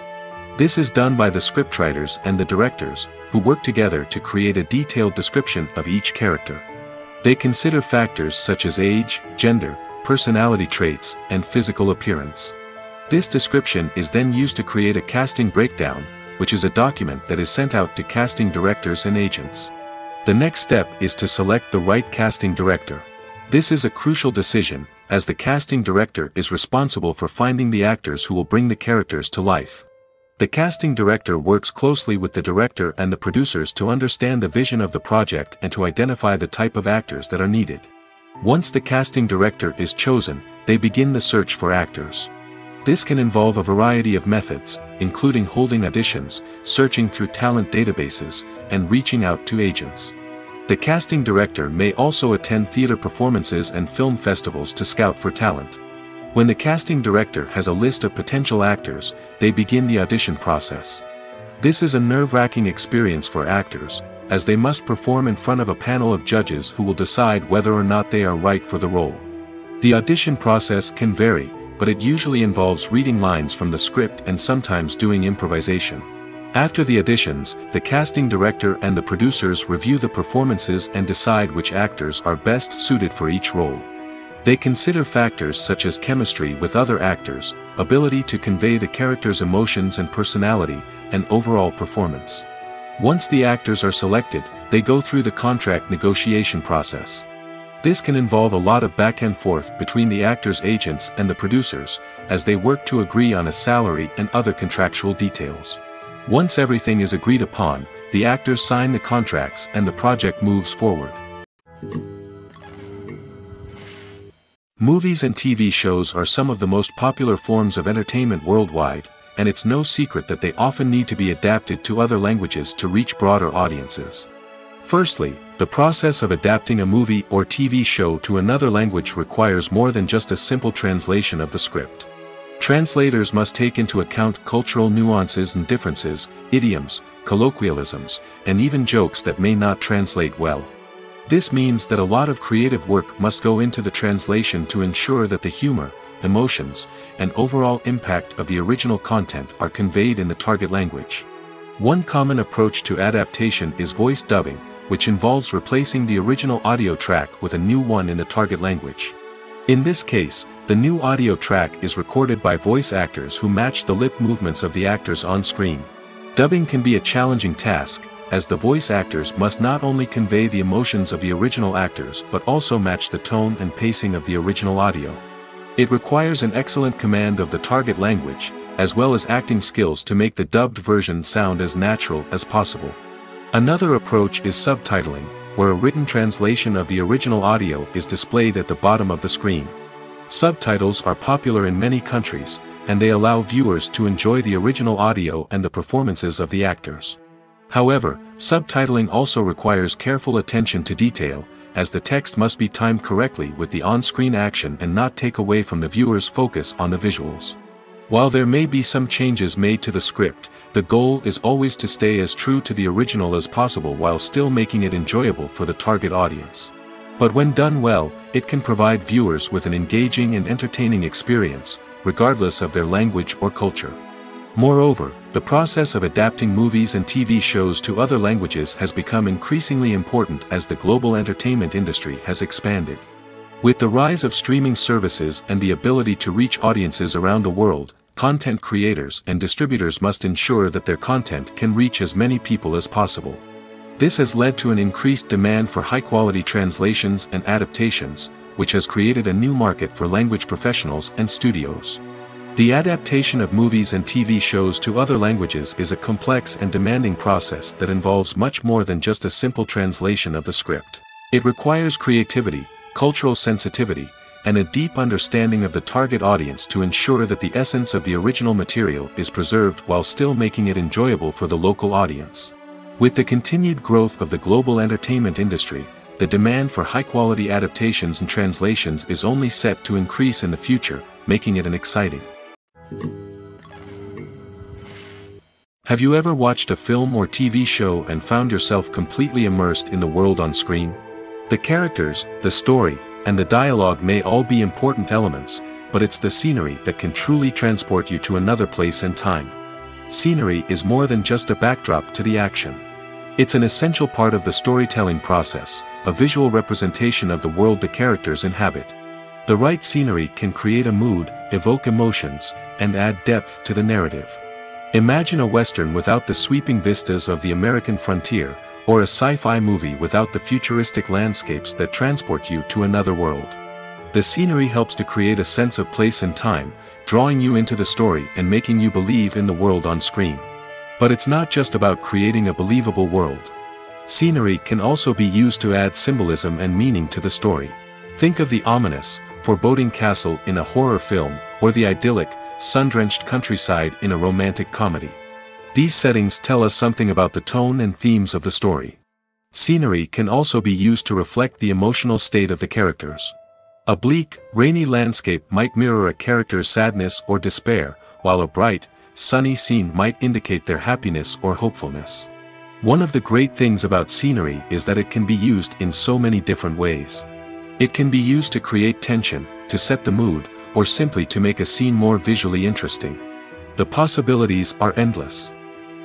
This is done by the scriptwriters and the directors, who work together to create a detailed description of each character. They consider factors such as age, gender, personality traits, and physical appearance. This description is then used to create a casting breakdown, which is a document that is sent out to casting directors and agents. The next step is to select the right casting director. This is a crucial decision, as the casting director is responsible for finding the actors who will bring the characters to life. The casting director works closely with the director and the producers to understand the vision of the project and to identify the type of actors that are needed. Once the casting director is chosen, they begin the search for actors. This can involve a variety of methods, including holding auditions, searching through talent databases, and reaching out to agents. The casting director may also attend theater performances and film festivals to scout for talent. When the casting director has a list of potential actors, they begin the audition process. This is a nerve-wracking experience for actors, as they must perform in front of a panel of judges who will decide whether or not they are right for the role. The audition process can vary, but it usually involves reading lines from the script and sometimes doing improvisation. After the auditions, the casting director and the producers review the performances and decide which actors are best suited for each role. They consider factors such as chemistry with other actors, ability to convey the character's emotions and personality, and overall performance. Once the actors are selected, they go through the contract negotiation process. This can involve a lot of back and forth between the actors' agents and the producers, as they work to agree on a salary and other contractual details. Once everything is agreed upon, the actors sign the contracts and the project moves forward. Movies and TV shows are some of the most popular forms of entertainment worldwide, and it's no secret that they often need to be adapted to other languages to reach broader audiences. Firstly, the process of adapting a movie or TV show to another language requires more than just a simple translation of the script. Translators must take into account cultural nuances and differences, idioms, colloquialisms, and even jokes that may not translate well. This means that a lot of creative work must go into the translation to ensure that the humor, emotions, and overall impact of the original content are conveyed in the target language. One common approach to adaptation is voice dubbing, which involves replacing the original audio track with a new one in the target language. In this case, the new audio track is recorded by voice actors who match the lip movements of the actors on screen. Dubbing can be a challenging task, as the voice actors must not only convey the emotions of the original actors but also match the tone and pacing of the original audio. It requires an excellent command of the target language, as well as acting skills to make the dubbed version sound as natural as possible. Another approach is subtitling, where a written translation of the original audio is displayed at the bottom of the screen. Subtitles are popular in many countries, and they allow viewers to enjoy the original audio and the performances of the actors. However, subtitling also requires careful attention to detail, as the text must be timed correctly with the on-screen action and not take away from the viewer's focus on the visuals. While there may be some changes made to the script, the goal is always to stay as true to the original as possible while still making it enjoyable for the target audience. But when done well, it can provide viewers with an engaging and entertaining experience, regardless of their language or culture. Moreover, the process of adapting movies and TV shows to other languages has become increasingly important as the global entertainment industry has expanded. With the rise of streaming services and the ability to reach audiences around the world, content creators and distributors must ensure that their content can reach as many people as possible. This has led to an increased demand for high-quality translations and adaptations, which has created a new market for language professionals and studios. The adaptation of movies and TV shows to other languages is a complex and demanding process that involves much more than just a simple translation of the script. It requires creativity, cultural sensitivity, and a deep understanding of the target audience to ensure that the essence of the original material is preserved while still making it enjoyable for the local audience. With the continued growth of the global entertainment industry, the demand for high-quality adaptations and translations is only set to increase in the future, making it exciting. Have you ever watched a film or TV show and found yourself completely immersed in the world on screen? The characters, the story, and the dialogue may all be important elements, but it's the scenery that can truly transport you to another place and time. Scenery is more than just a backdrop to the action. It's an essential part of the storytelling process, a visual representation of the world the characters inhabit. The right scenery can create a mood, evoke emotions, and add depth to the narrative. Imagine a Western without the sweeping vistas of the American frontier, or a sci-fi movie without the futuristic landscapes that transport you to another world. The scenery helps to create a sense of place and time, drawing you into the story and making you believe in the world on screen. But it's not just about creating a believable world. Scenery can also be used to add symbolism and meaning to the story. Think of the ominous, foreboding castle in a horror film, or the idyllic, sun-drenched countryside in a romantic comedy. These settings tell us something about the tone and themes of the story. Scenery can also be used to reflect the emotional state of the characters. A bleak, rainy landscape might mirror a character's sadness or despair, while a bright, sunny scene might indicate their happiness or hopefulness. One of the great things about scenery is that it can be used in so many different ways. It can be used to create tension, to set the mood, or simply to make a scene more visually interesting. The possibilities are endless.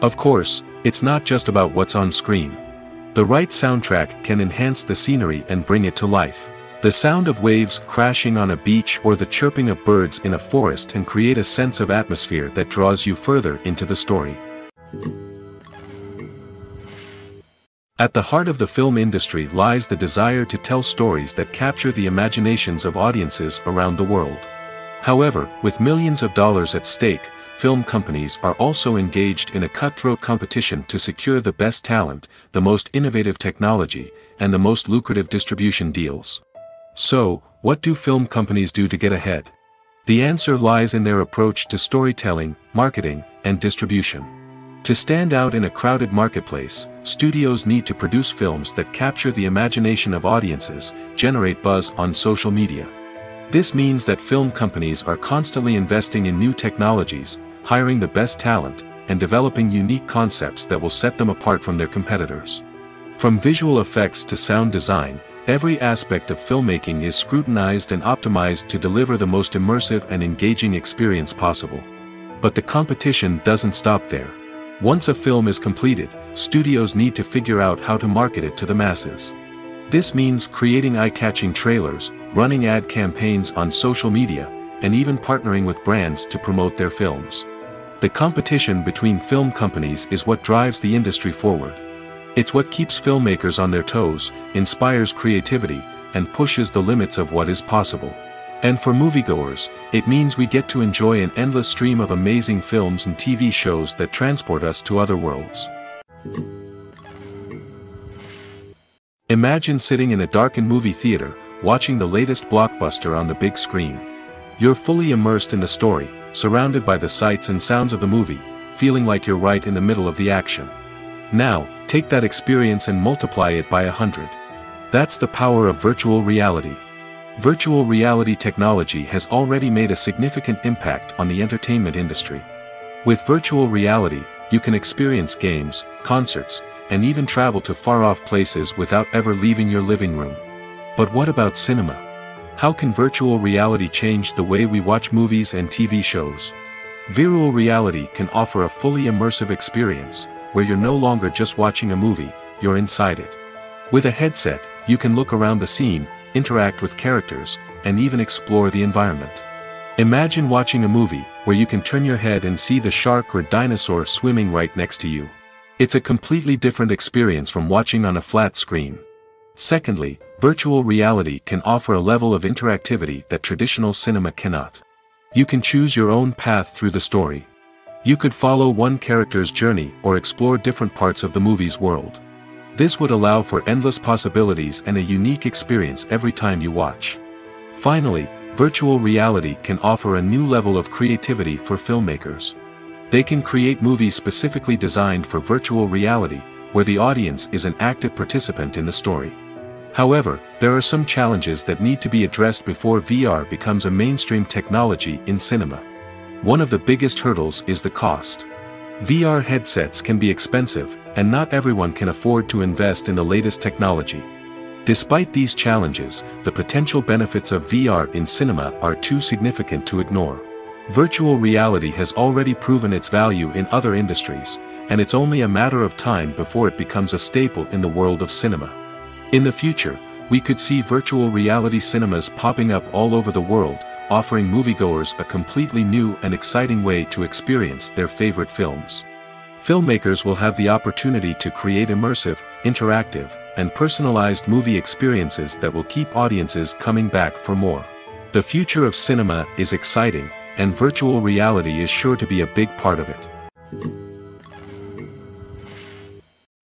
Of course, it's not just about what's on screen. The right soundtrack can enhance the scenery and bring it to life. The sound of waves crashing on a beach or the chirping of birds in a forest can create a sense of atmosphere that draws you further into the story. At the heart of the film industry lies the desire to tell stories that capture the imaginations of audiences around the world. However, with millions of dollars at stake, film companies are also engaged in a cutthroat competition to secure the best talent, the most innovative technology, and the most lucrative distribution deals. So, what do film companies do to get ahead? The answer lies in their approach to storytelling, marketing, and distribution. To stand out in a crowded marketplace, studios need to produce films that capture the imagination of audiences, generate buzz on social media, This means that film companies are constantly investing in new technologies, hiring the best talent, and developing unique concepts that will set them apart from their competitors. From visual effects to sound design, every aspect of filmmaking is scrutinized and optimized to deliver the most immersive and engaging experience possible. But the competition doesn't stop there. Once a film is completed, studios need to figure out how to market it to the masses. This means creating eye-catching trailers, running ad campaigns on social media, and even partnering with brands to promote their films. The competition between film companies is what drives the industry forward. It's what keeps filmmakers on their toes, inspires creativity, and pushes the limits of what is possible. And for moviegoers, it means we get to enjoy an endless stream of amazing films and TV shows that transport us to other worlds. Imagine sitting in a darkened movie theater, watching the latest blockbuster on the big screen. You're fully immersed in the story, surrounded by the sights and sounds of the movie, feeling like you're right in the middle of the action. Now, take that experience and multiply it by 100. That's the power of virtual reality. Virtual reality technology has already made a significant impact on the entertainment industry. With virtual reality, you can experience games, concerts, and even travel to far-off places without ever leaving your living room. But what about cinema? How can virtual reality change the way we watch movies and TV shows? Virtual reality can offer a fully immersive experience, where you're no longer just watching a movie, you're inside it. With a headset, you can look around the scene, interact with characters, and even explore the environment. Imagine watching a movie where you can turn your head and see the shark or dinosaur swimming right next to you. It's a completely different experience from watching on a flat screen. Secondly, virtual reality can offer a level of interactivity that traditional cinema cannot. You can choose your own path through the story. You could follow one character's journey or explore different parts of the movie's world. This would allow for endless possibilities and a unique experience every time you watch. Finally, virtual reality can offer a new level of creativity for filmmakers. They can create movies specifically designed for virtual reality, where the audience is an active participant in the story. However, there are some challenges that need to be addressed before VR becomes a mainstream technology in cinema. One of the biggest hurdles is the cost. VR headsets can be expensive, and not everyone can afford to invest in the latest technology. Despite these challenges, the potential benefits of VR in cinema are too significant to ignore. Virtual reality has already proven its value in other industries, and it's only a matter of time before it becomes a staple in the world of cinema. In the future, we could see virtual reality cinemas popping up all over the world, offering moviegoers a completely new and exciting way to experience their favorite films. Filmmakers will have the opportunity to create immersive, interactive, and personalized movie experiences that will keep audiences coming back for more. The future of cinema is exciting, and virtual reality is sure to be a big part of it.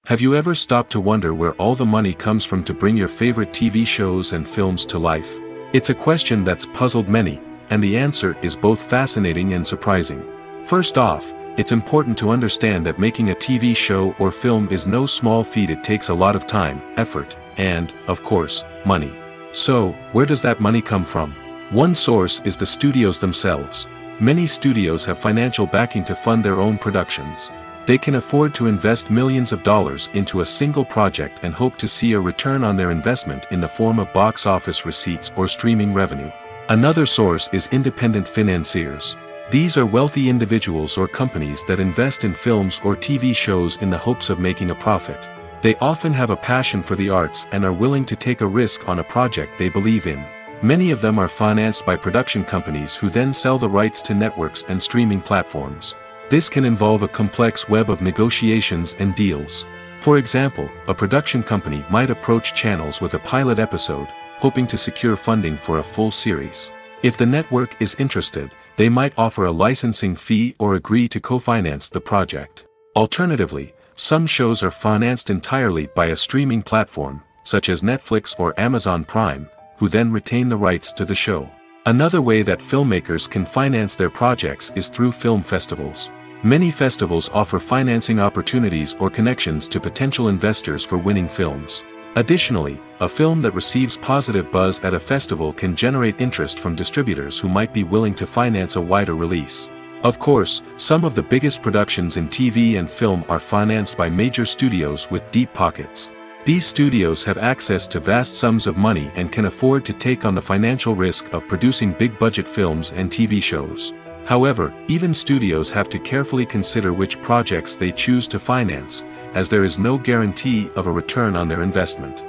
Have you ever stopped to wonder where all the money comes from to bring your favorite TV shows and films to life? It's a question that's puzzled many, and the answer is both fascinating and surprising. First off, it's important to understand that making a TV show or film is no small feat. It takes a lot of time, effort, and, of course, money. So, where does that money come from? One source is the studios themselves. Many studios have financial backing to fund their own productions. They can afford to invest millions of dollars into a single project and hope to see a return on their investment in the form of box office receipts or streaming revenue. Another source is independent financiers. These are wealthy individuals or companies that invest in films or TV shows in the hopes of making a profit. They often have a passion for the arts and are willing to take a risk on a project they believe in. Many of them are financed by production companies who then sell the rights to networks and streaming platforms. This can involve a complex web of negotiations and deals. For example, a production company might approach channels with a pilot episode, hoping to secure funding for a full series. If the network is interested, they might offer a licensing fee or agree to co-finance the project. Alternatively, some shows are financed entirely by a streaming platform, such as Netflix or Amazon Prime, who then retain the rights to the show. Another way that filmmakers can finance their projects is through film festivals. Many festivals offer financing opportunities or connections to potential investors for winning films. Additionally, a film that receives positive buzz at a festival can generate interest from distributors who might be willing to finance a wider release. Of course, some of the biggest productions in TV and film are financed by major studios with deep pockets. These studios have access to vast sums of money and can afford to take on the financial risk of producing big-budget films and TV shows. However, even studios have to carefully consider which projects they choose to finance, as there is no guarantee of a return on their investment.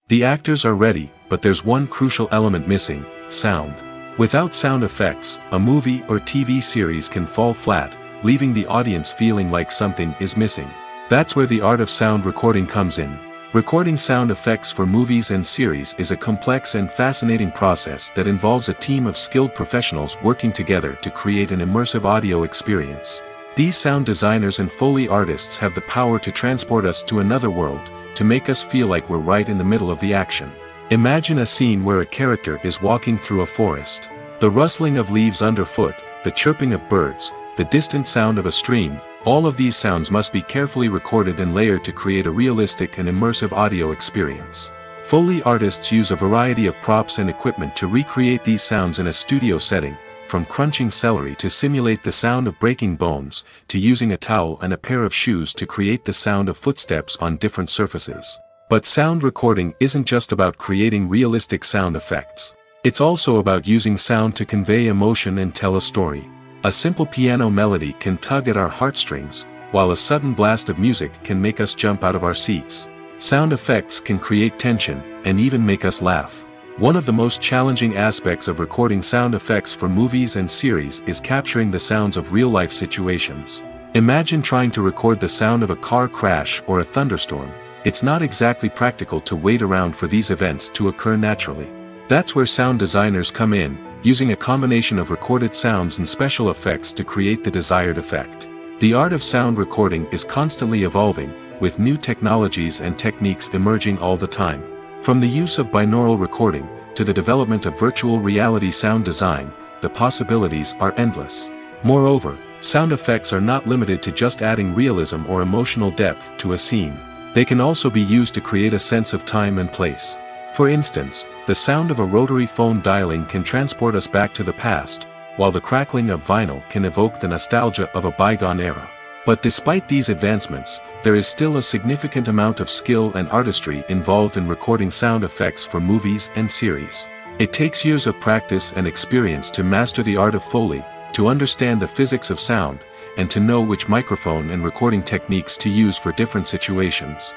The actors are ready, but there's one crucial element missing: sound. Without sound effects, a movie or TV series can fall flat, leaving the audience feeling like something is missing. That's where the art of sound recording comes in. Recording sound effects for movies and series is a complex and fascinating process that involves a team of skilled professionals working together to create an immersive audio experience. These sound designers and Foley artists have the power to transport us to another world, to make us feel like we're right in the middle of the action. Imagine a scene where a character is walking through a forest. The rustling of leaves underfoot, the chirping of birds, the distant sound of a stream, all of these sounds must be carefully recorded and layered to create a realistic and immersive audio experience. Foley artists use a variety of props and equipment to recreate these sounds in a studio setting, from crunching celery to simulate the sound of breaking bones, to using a towel and a pair of shoes to create the sound of footsteps on different surfaces. But sound recording isn't just about creating realistic sound effects. It's also about using sound to convey emotion and tell a story. A simple piano melody can tug at our heartstrings, while a sudden blast of music can make us jump out of our seats. Sound effects can create tension, and even make us laugh. One of the most challenging aspects of recording sound effects for movies and series is capturing the sounds of real-life situations. Imagine trying to record the sound of a car crash or a thunderstorm. It's not exactly practical to wait around for these events to occur naturally. That's where sound designers come in, using a combination of recorded sounds and special effects to create the desired effect. The art of sound recording is constantly evolving, with new technologies and techniques emerging all the time. From the use of binaural recording, to the development of virtual reality sound design, the possibilities are endless. Moreover, sound effects are not limited to just adding realism or emotional depth to a scene. They can also be used to create a sense of time and place. For instance, the sound of a rotary phone dialing can transport us back to the past, while the crackling of vinyl can evoke the nostalgia of a bygone era. But despite these advancements, there is still a significant amount of skill and artistry involved in recording sound effects for movies and series. It takes years of practice and experience to master the art of Foley, to understand the physics of sound, and to know which microphone and recording techniques to use for different situations.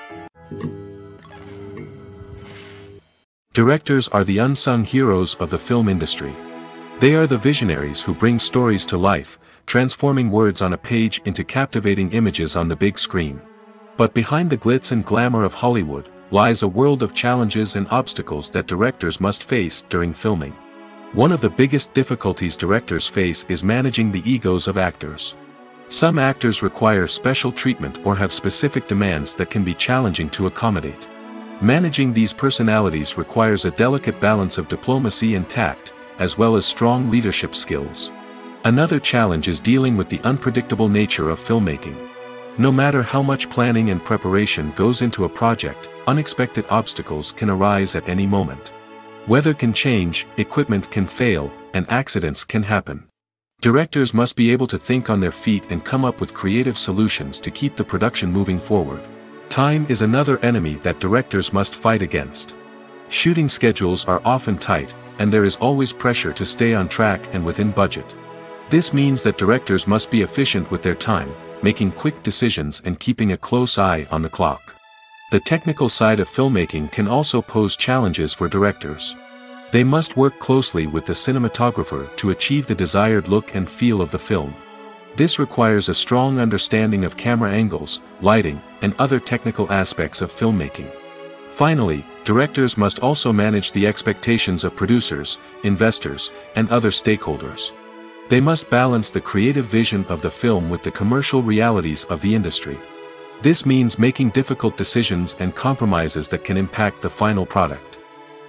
Directors are the unsung heroes of the film industry. They are the visionaries who bring stories to life, transforming words on a page into captivating images on the big screen. But behind the glitz and glamour of Hollywood, lies a world of challenges and obstacles that directors must face during filming. One of the biggest difficulties directors face is managing the egos of actors. Some actors require special treatment or have specific demands that can be challenging to accommodate. Managing these personalities requires a delicate balance of diplomacy and tact, as well as strong leadership skills. Another challenge is dealing with the unpredictable nature of filmmaking. No matter how much planning and preparation goes into a project, unexpected obstacles can arise at any moment. Weather can change, equipment can fail, and accidents can happen. Directors must be able to think on their feet and come up with creative solutions to keep the production moving forward. Time is another enemy that directors must fight against. Shooting schedules are often tight, and there is always pressure to stay on track and within budget. This means that directors must be efficient with their time, making quick decisions and keeping a close eye on the clock. The technical side of filmmaking can also pose challenges for directors. They must work closely with the cinematographer to achieve the desired look and feel of the film. This requires a strong understanding of camera angles, lighting, and other technical aspects of filmmaking. Finally, directors must also manage the expectations of producers, investors, and other stakeholders. They must balance the creative vision of the film with the commercial realities of the industry. This means making difficult decisions and compromises that can impact the final product.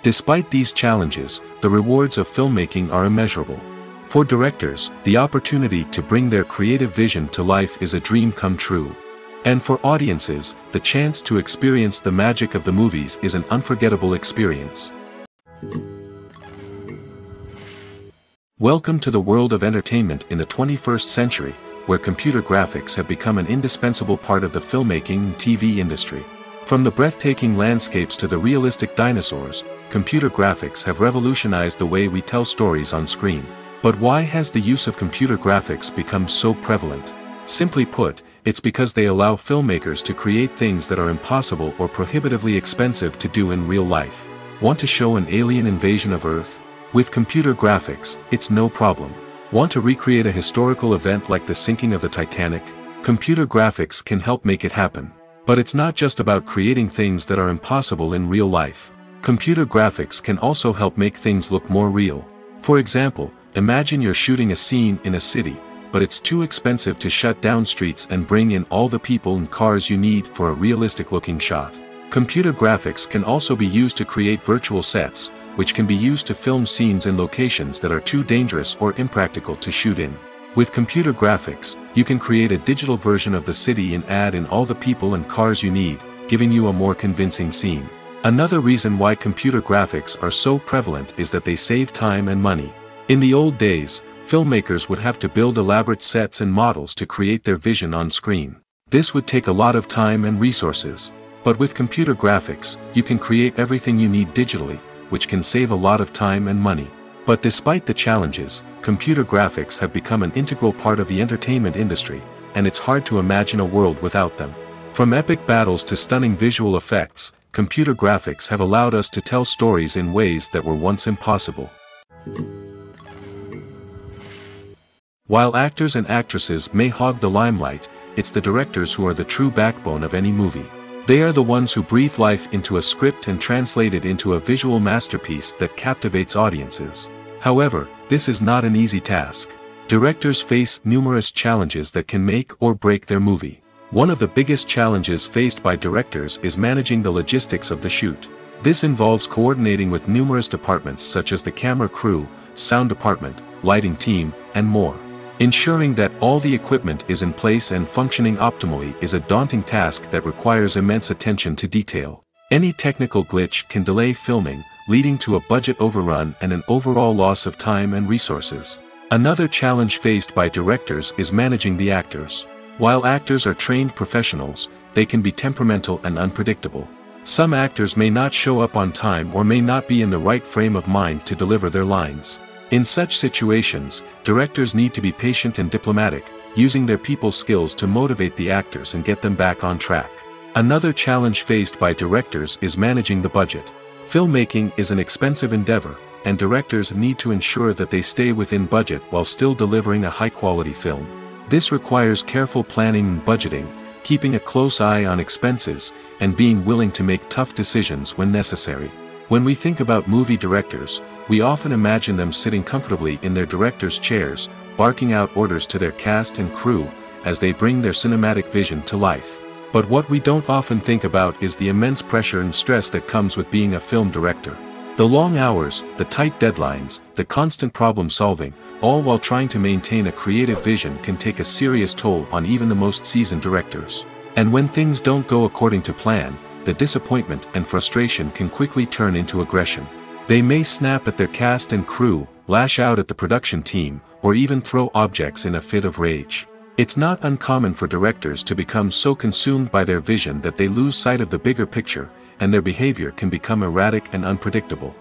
Despite these challenges, the rewards of filmmaking are immeasurable. For directors, the opportunity to bring their creative vision to life is a dream come true. And for audiences, the chance to experience the magic of the movies is an unforgettable experience. Welcome to the world of entertainment in the 21st century, where computer graphics have become an indispensable part of the filmmaking and TV industry. From the breathtaking landscapes to the realistic dinosaurs, computer graphics have revolutionized the way we tell stories on screen. But why has the use of computer graphics become so prevalent? Simply put, it's because they allow filmmakers to create things that are impossible or prohibitively expensive to do in real life. Want to show an alien invasion of Earth? With computer graphics, it's no problem. Want to recreate a historical event like the sinking of the Titanic? Computer graphics can help make it happen. But it's not just about creating things that are impossible in real life. Computer graphics can also help make things look more real. For example, imagine you're shooting a scene in a city, but it's too expensive to shut down streets and bring in all the people and cars you need for a realistic-looking shot. Computer graphics can also be used to create virtual sets, which can be used to film scenes in locations that are too dangerous or impractical to shoot in. With computer graphics, you can create a digital version of the city and add in all the people and cars you need, giving you a more convincing scene. Another reason why computer graphics are so prevalent is that they save time and money. In the old days, filmmakers would have to build elaborate sets and models to create their vision on screen. This would take a lot of time and resources. But with computer graphics, you can create everything you need digitally, which can save a lot of time and money. But despite the challenges, computer graphics have become an integral part of the entertainment industry, and it's hard to imagine a world without them. From epic battles to stunning visual effects, computer graphics have allowed us to tell stories in ways that were once impossible. While actors and actresses may hog the limelight, it's the directors who are the true backbone of any movie. They are the ones who breathe life into a script and translate it into a visual masterpiece that captivates audiences. However, this is not an easy task. Directors face numerous challenges that can make or break their movie. One of the biggest challenges faced by directors is managing the logistics of the shoot. This involves coordinating with numerous departments such as the camera crew, sound department, lighting team, and more. Ensuring that all the equipment is in place and functioning optimally is a daunting task that requires immense attention to detail. Any technical glitch can delay filming, leading to a budget overrun and an overall loss of time and resources. Another challenge faced by directors is managing the actors. While actors are trained professionals, they can be temperamental and unpredictable. Some actors may not show up on time or may not be in the right frame of mind to deliver their lines. In such situations, directors need to be patient and diplomatic, using their people skills to motivate the actors and get them back on track. Another challenge faced by directors is managing the budget. Filmmaking is an expensive endeavor, and directors need to ensure that they stay within budget while still delivering a high-quality film. This requires careful planning and budgeting, keeping a close eye on expenses, and being willing to make tough decisions when necessary. When we think about movie directors, we often imagine them sitting comfortably in their director's chairs, barking out orders to their cast and crew, as they bring their cinematic vision to life. But what we don't often think about is the immense pressure and stress that comes with being a film director. The long hours, the tight deadlines, the constant problem solving, all while trying to maintain a creative vision can take a serious toll on even the most seasoned directors. And when things don't go according to plan, the disappointment and frustration can quickly turn into aggression. They may snap at their cast and crew, lash out at the production team, or even throw objects in a fit of rage. It's not uncommon for directors to become so consumed by their vision that they lose sight of the bigger picture, and their behavior can become erratic and unpredictable.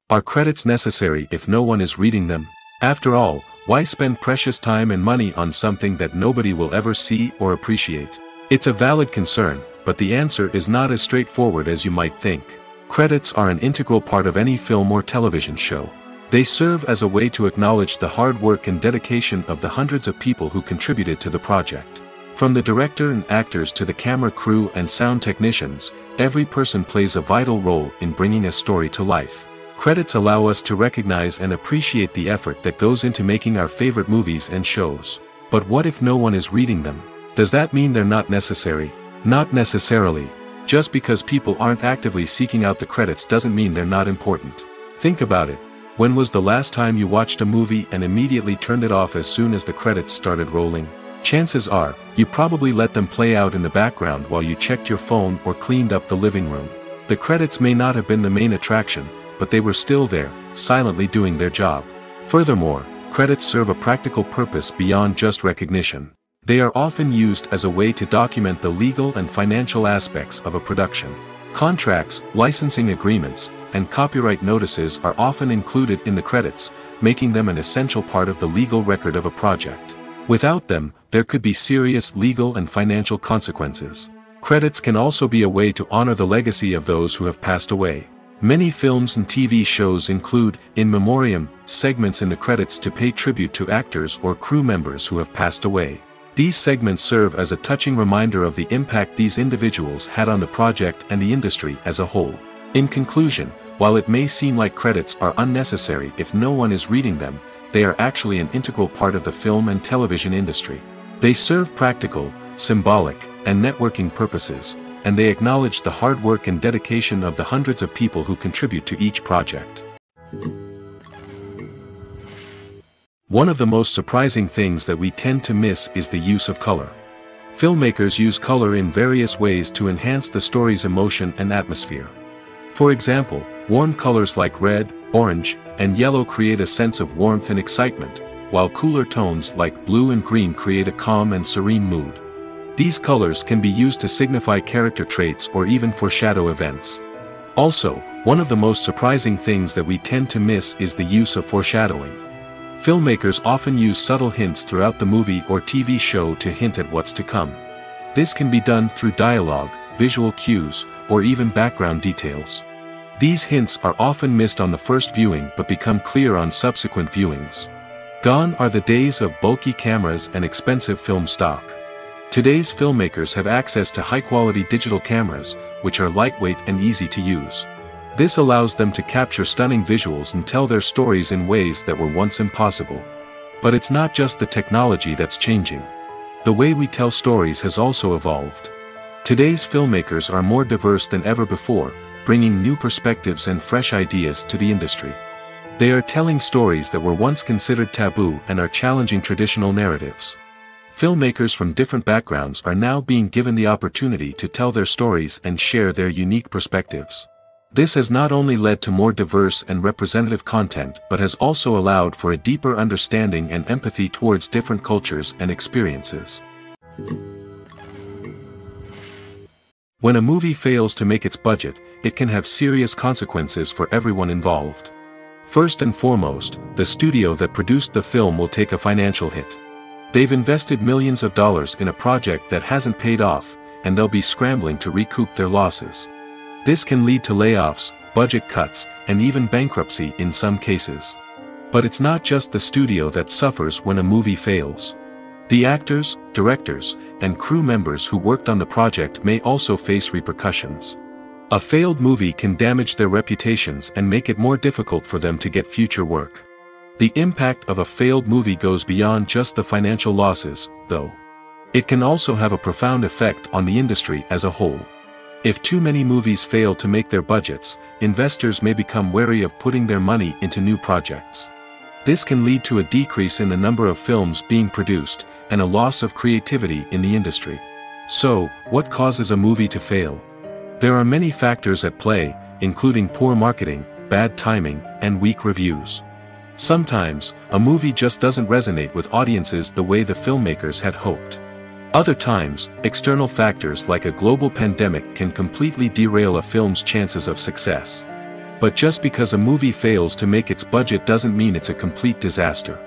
Are credits necessary if no one is reading them? After all, why spend precious time and money on something that nobody will ever see or appreciate? It's a valid concern, but the answer is not as straightforward as you might think. Credits are an integral part of any film or television show. They serve as a way to acknowledge the hard work and dedication of the hundreds of people who contributed to the project. From the director and actors to the camera crew and sound technicians, every person plays a vital role in bringing a story to life. Credits allow us to recognize and appreciate the effort that goes into making our favorite movies and shows. But what if no one is reading them? Does that mean they're not necessary? Not necessarily. Just because people aren't actively seeking out the credits doesn't mean they're not important. Think about it. When was the last time you watched a movie and immediately turned it off as soon as the credits started rolling? Chances are, you probably let them play out in the background while you checked your phone or cleaned up the living room. The credits may not have been the main attraction, but they were still there, silently doing their job. Furthermore, credits serve a practical purpose beyond just recognition. They are often used as a way to document the legal and financial aspects of a production. Contracts, licensing agreements, and copyright notices are often included in the credits, making them an essential part of the legal record of a project. Without them, there could be serious legal and financial consequences. Credits can also be a way to honor the legacy of those who have passed away. Many films and TV shows include, in memoriam, segments in the credits to pay tribute to actors or crew members who have passed away. These segments serve as a touching reminder of the impact these individuals had on the project and the industry as a whole. In conclusion, while it may seem like credits are unnecessary if no one is reading them, they are actually an integral part of the film and television industry. They serve practical, symbolic, and networking purposes, and they acknowledge the hard work and dedication of the hundreds of people who contribute to each project. One of the most surprising things that we tend to miss is the use of color. Filmmakers use color in various ways to enhance the story's emotion and atmosphere. For example, warm colors like red, orange, and yellow create a sense of warmth and excitement, while cooler tones like blue and green create a calm and serene mood. These colors can be used to signify character traits or even foreshadow events. Also, one of the most surprising things that we tend to miss is the use of foreshadowing. Filmmakers often use subtle hints throughout the movie or TV show to hint at what's to come. This can be done through dialogue, visual cues, or even background details. These hints are often missed on the first viewing but become clear on subsequent viewings. Gone are the days of bulky cameras and expensive film stock. Today's filmmakers have access to high-quality digital cameras, which are lightweight and easy to use. This allows them to capture stunning visuals and tell their stories in ways that were once impossible. But it's not just the technology that's changing. The way we tell stories has also evolved. Today's filmmakers are more diverse than ever before, bringing new perspectives and fresh ideas to the industry. They are telling stories that were once considered taboo and are challenging traditional narratives. Filmmakers from different backgrounds are now being given the opportunity to tell their stories and share their unique perspectives. This has not only led to more diverse and representative content but has also allowed for a deeper understanding and empathy towards different cultures and experiences. When a movie fails to make its budget, it can have serious consequences for everyone involved. First and foremost, the studio that produced the film will take a financial hit. They've invested millions of dollars in a project that hasn't paid off, and they'll be scrambling to recoup their losses. This can lead to layoffs, budget cuts, and even bankruptcy in some cases. But it's not just the studio that suffers when a movie fails. The actors, directors, and crew members who worked on the project may also face repercussions. A failed movie can damage their reputations and make it more difficult for them to get future work. The impact of a failed movie goes beyond just the financial losses, though. It can also have a profound effect on the industry as a whole. If too many movies fail to make their budgets, investors may become wary of putting their money into new projects. This can lead to a decrease in the number of films being produced, and a loss of creativity in the industry. So, what causes a movie to fail? There are many factors at play, including poor marketing, bad timing, and weak reviews. Sometimes, a movie just doesn't resonate with audiences the way the filmmakers had hoped. Other times, external factors like a global pandemic can completely derail a film's chances of success. But just because a movie fails to make its budget doesn't mean it's a complete disaster.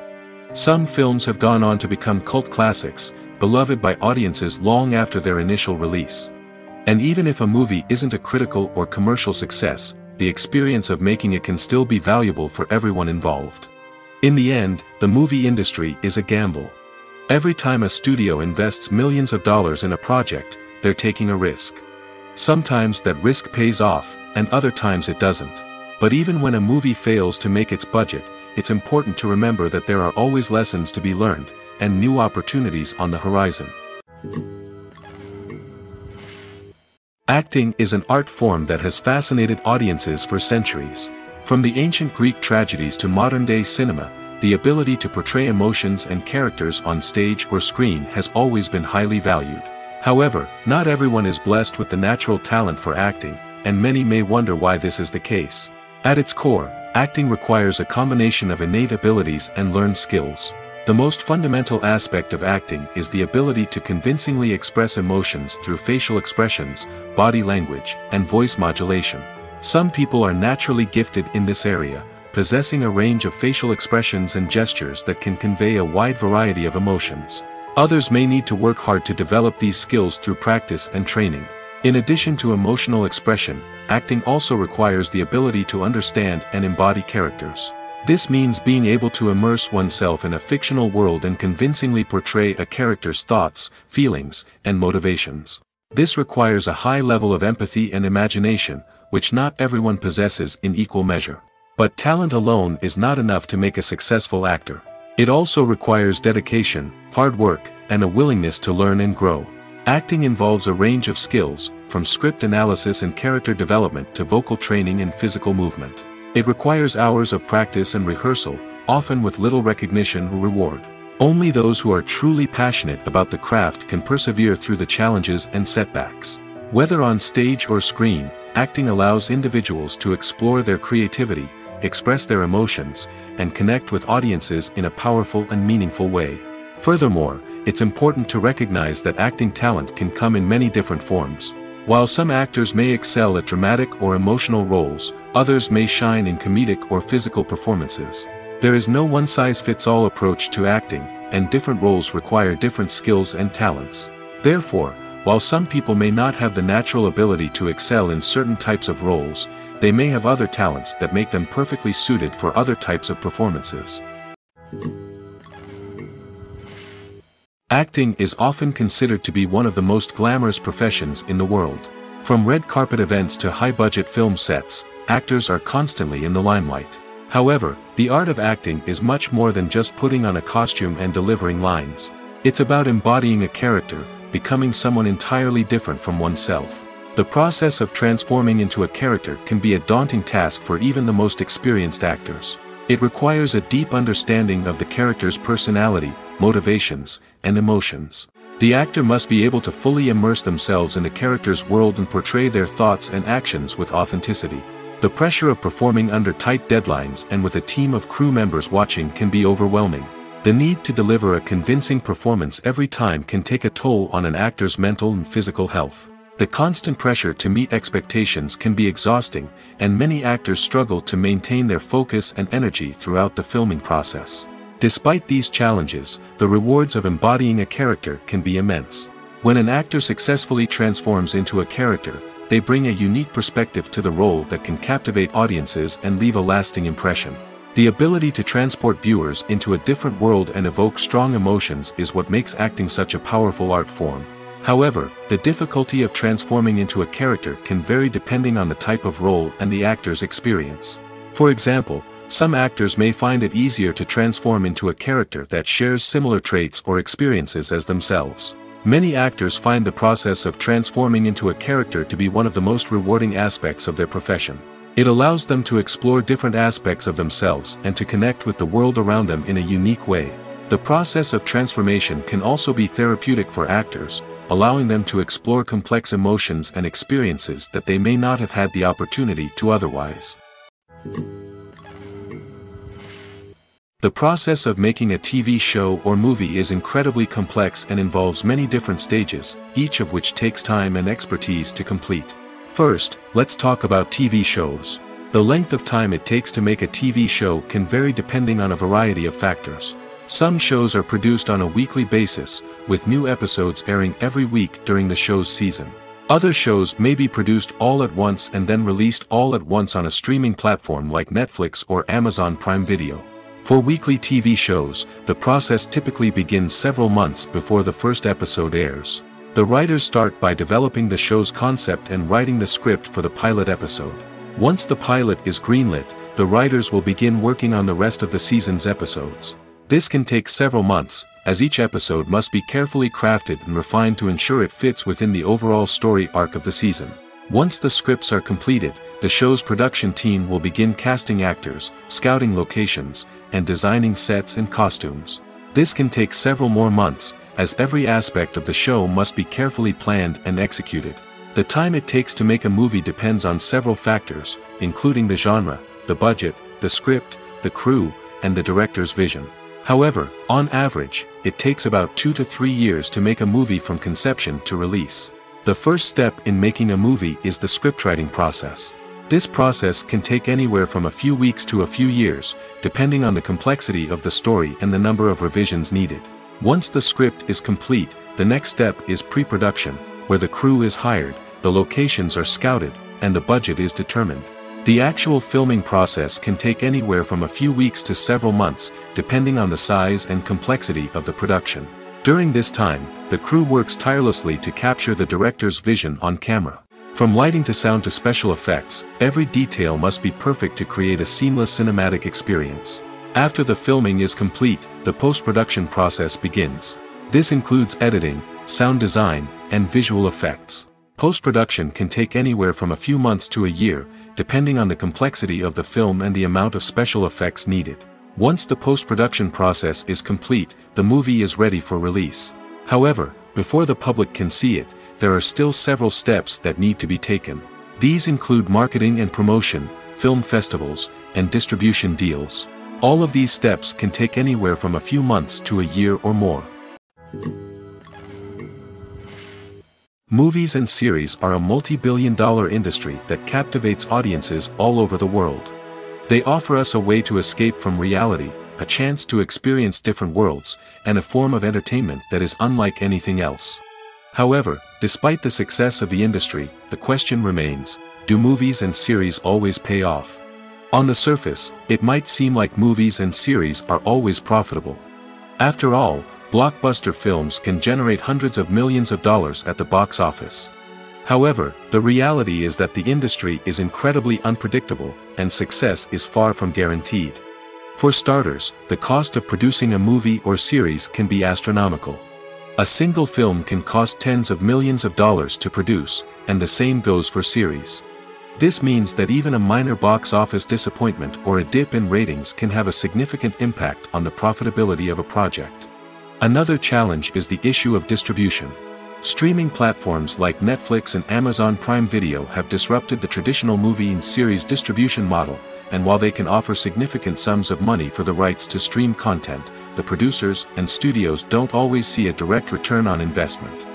Some films have gone on to become cult classics, beloved by audiences long after their initial release. And even if a movie isn't a critical or commercial success, the experience of making it can still be valuable for everyone involved. In the end, the movie industry is a gamble. Every time a studio invests millions of dollars in a project, they're taking a risk. Sometimes that risk pays off, and other times it doesn't. But even when a movie fails to make its budget, it's important to remember that there are always lessons to be learned, and new opportunities on the horizon. Acting is an art form that has fascinated audiences for centuries. From the ancient Greek tragedies to modern-day cinema, the ability to portray emotions and characters on stage or screen has always been highly valued. However, not everyone is blessed with the natural talent for acting, and many may wonder why this is the case. At its core, acting requires a combination of innate abilities and learned skills. The most fundamental aspect of acting is the ability to convincingly express emotions through facial expressions, body language, and voice modulation. Some people are naturally gifted in this area, possessing a range of facial expressions and gestures that can convey a wide variety of emotions. Others may need to work hard to develop these skills through practice and training. In addition to emotional expression, acting also requires the ability to understand and embody characters. This means being able to immerse oneself in a fictional world and convincingly portray a character's thoughts, feelings, and motivations. This requires a high level of empathy and imagination, which not everyone possesses in equal measure. But talent alone is not enough to make a successful actor. It also requires dedication, hard work, and a willingness to learn and grow. Acting involves a range of skills, from script analysis and character development to vocal training and physical movement. It requires hours of practice and rehearsal, often with little recognition or reward. Only those who are truly passionate about the craft can persevere through the challenges and setbacks. Whether on stage or screen, acting allows individuals to explore their creativity, express their emotions, and connect with audiences in a powerful and meaningful way. Furthermore, it's important to recognize that acting talent can come in many different forms. While some actors may excel at dramatic or emotional roles, others may shine in comedic or physical performances. There is no one-size-fits-all approach to acting, and different roles require different skills and talents. Therefore, while some people may not have the natural ability to excel in certain types of roles, they may have other talents that make them perfectly suited for other types of performances. Acting is often considered to be one of the most glamorous professions in the world. From red carpet events to high-budget film sets, actors are constantly in the limelight. However, the art of acting is much more than just putting on a costume and delivering lines. It's about embodying a character, becoming someone entirely different from oneself. The process of transforming into a character can be a daunting task for even the most experienced actors. It requires a deep understanding of the character's personality, motivations, and emotions. The actor must be able to fully immerse themselves in the character's world and portray their thoughts and actions with authenticity. The pressure of performing under tight deadlines and with a team of crew members watching can be overwhelming. The need to deliver a convincing performance every time can take a toll on an actor's mental and physical health. The constant pressure to meet expectations can be exhausting, and many actors struggle to maintain their focus and energy throughout the filming process. Despite these challenges, the rewards of embodying a character can be immense. When an actor successfully transforms into a character, they bring a unique perspective to the role that can captivate audiences and leave a lasting impression. The ability to transport viewers into a different world and evoke strong emotions is what makes acting such a powerful art form. However, the difficulty of transforming into a character can vary depending on the type of role and the actor's experience. For example, some actors may find it easier to transform into a character that shares similar traits or experiences as themselves. Many actors find the process of transforming into a character to be one of the most rewarding aspects of their profession. It allows them to explore different aspects of themselves and to connect with the world around them in a unique way. The process of transformation can also be therapeutic for actors, allowing them to explore complex emotions and experiences that they may not have had the opportunity to otherwise. The process of making a TV show or movie is incredibly complex and involves many different stages, each of which takes time and expertise to complete. First, let's talk about TV shows. The length of time it takes to make a TV show can vary depending on a variety of factors. Some shows are produced on a weekly basis, with new episodes airing every week during the show's season. Other shows may be produced all at once and then released all at once on a streaming platform like Netflix or Amazon Prime Video. For weekly TV shows, the process typically begins several months before the first episode airs. The writers start by developing the show's concept and writing the script for the pilot episode. Once the pilot is greenlit, the writers will begin working on the rest of the season's episodes. This can take several months, as each episode must be carefully crafted and refined to ensure it fits within the overall story arc of the season. Once the scripts are completed, the show's production team will begin casting actors, scouting locations, and designing sets and costumes. This can take several more months, as every aspect of the show must be carefully planned and executed. The time it takes to make a movie depends on several factors, including the genre, the budget, the script, the crew, and the director's vision. However, on average, it takes about 2 to 3 years to make a movie from conception to release. The first step in making a movie is the scriptwriting process. This process can take anywhere from a few weeks to a few years, depending on the complexity of the story and the number of revisions needed. Once the script is complete, the next step is pre-production, where the crew is hired, the locations are scouted, and the budget is determined. The actual filming process can take anywhere from a few weeks to several months, depending on the size and complexity of the production. During this time, the crew works tirelessly to capture the director's vision on camera. From lighting to sound to special effects, every detail must be perfect to create a seamless cinematic experience. After the filming is complete, the post-production process begins. This includes editing, sound design, and visual effects. Post-production can take anywhere from a few months to a year, depending on the complexity of the film and the amount of special effects needed. Once the post-production process is complete, the movie is ready for release. However, before the public can see it, there are still several steps that need to be taken. These include marketing and promotion, film festivals, and distribution deals. All of these steps can take anywhere from a few months to a year or more. Movies and series are a multi-billion-dollar industry that captivates audiences all over the world. They offer us a way to escape from reality, a chance to experience different worlds, and a form of entertainment that is unlike anything else. However, despite the success of the industry, the question remains, do movies and series always pay off? On the surface, it might seem like movies and series are always profitable. After all, blockbuster films can generate hundreds of millions of dollars at the box office. However, the reality is that the industry is incredibly unpredictable, and success is far from guaranteed. For starters, the cost of producing a movie or series can be astronomical. A single film can cost tens of millions of dollars to produce, and the same goes for series. This means that even a minor box office disappointment or a dip in ratings can have a significant impact on the profitability of a project. Another challenge is the issue of distribution. Streaming platforms like Netflix and Amazon Prime Video have disrupted the traditional movie and series distribution model, and while they can offer significant sums of money for the rights to stream content, the producers and studios don't always see a direct return on investment.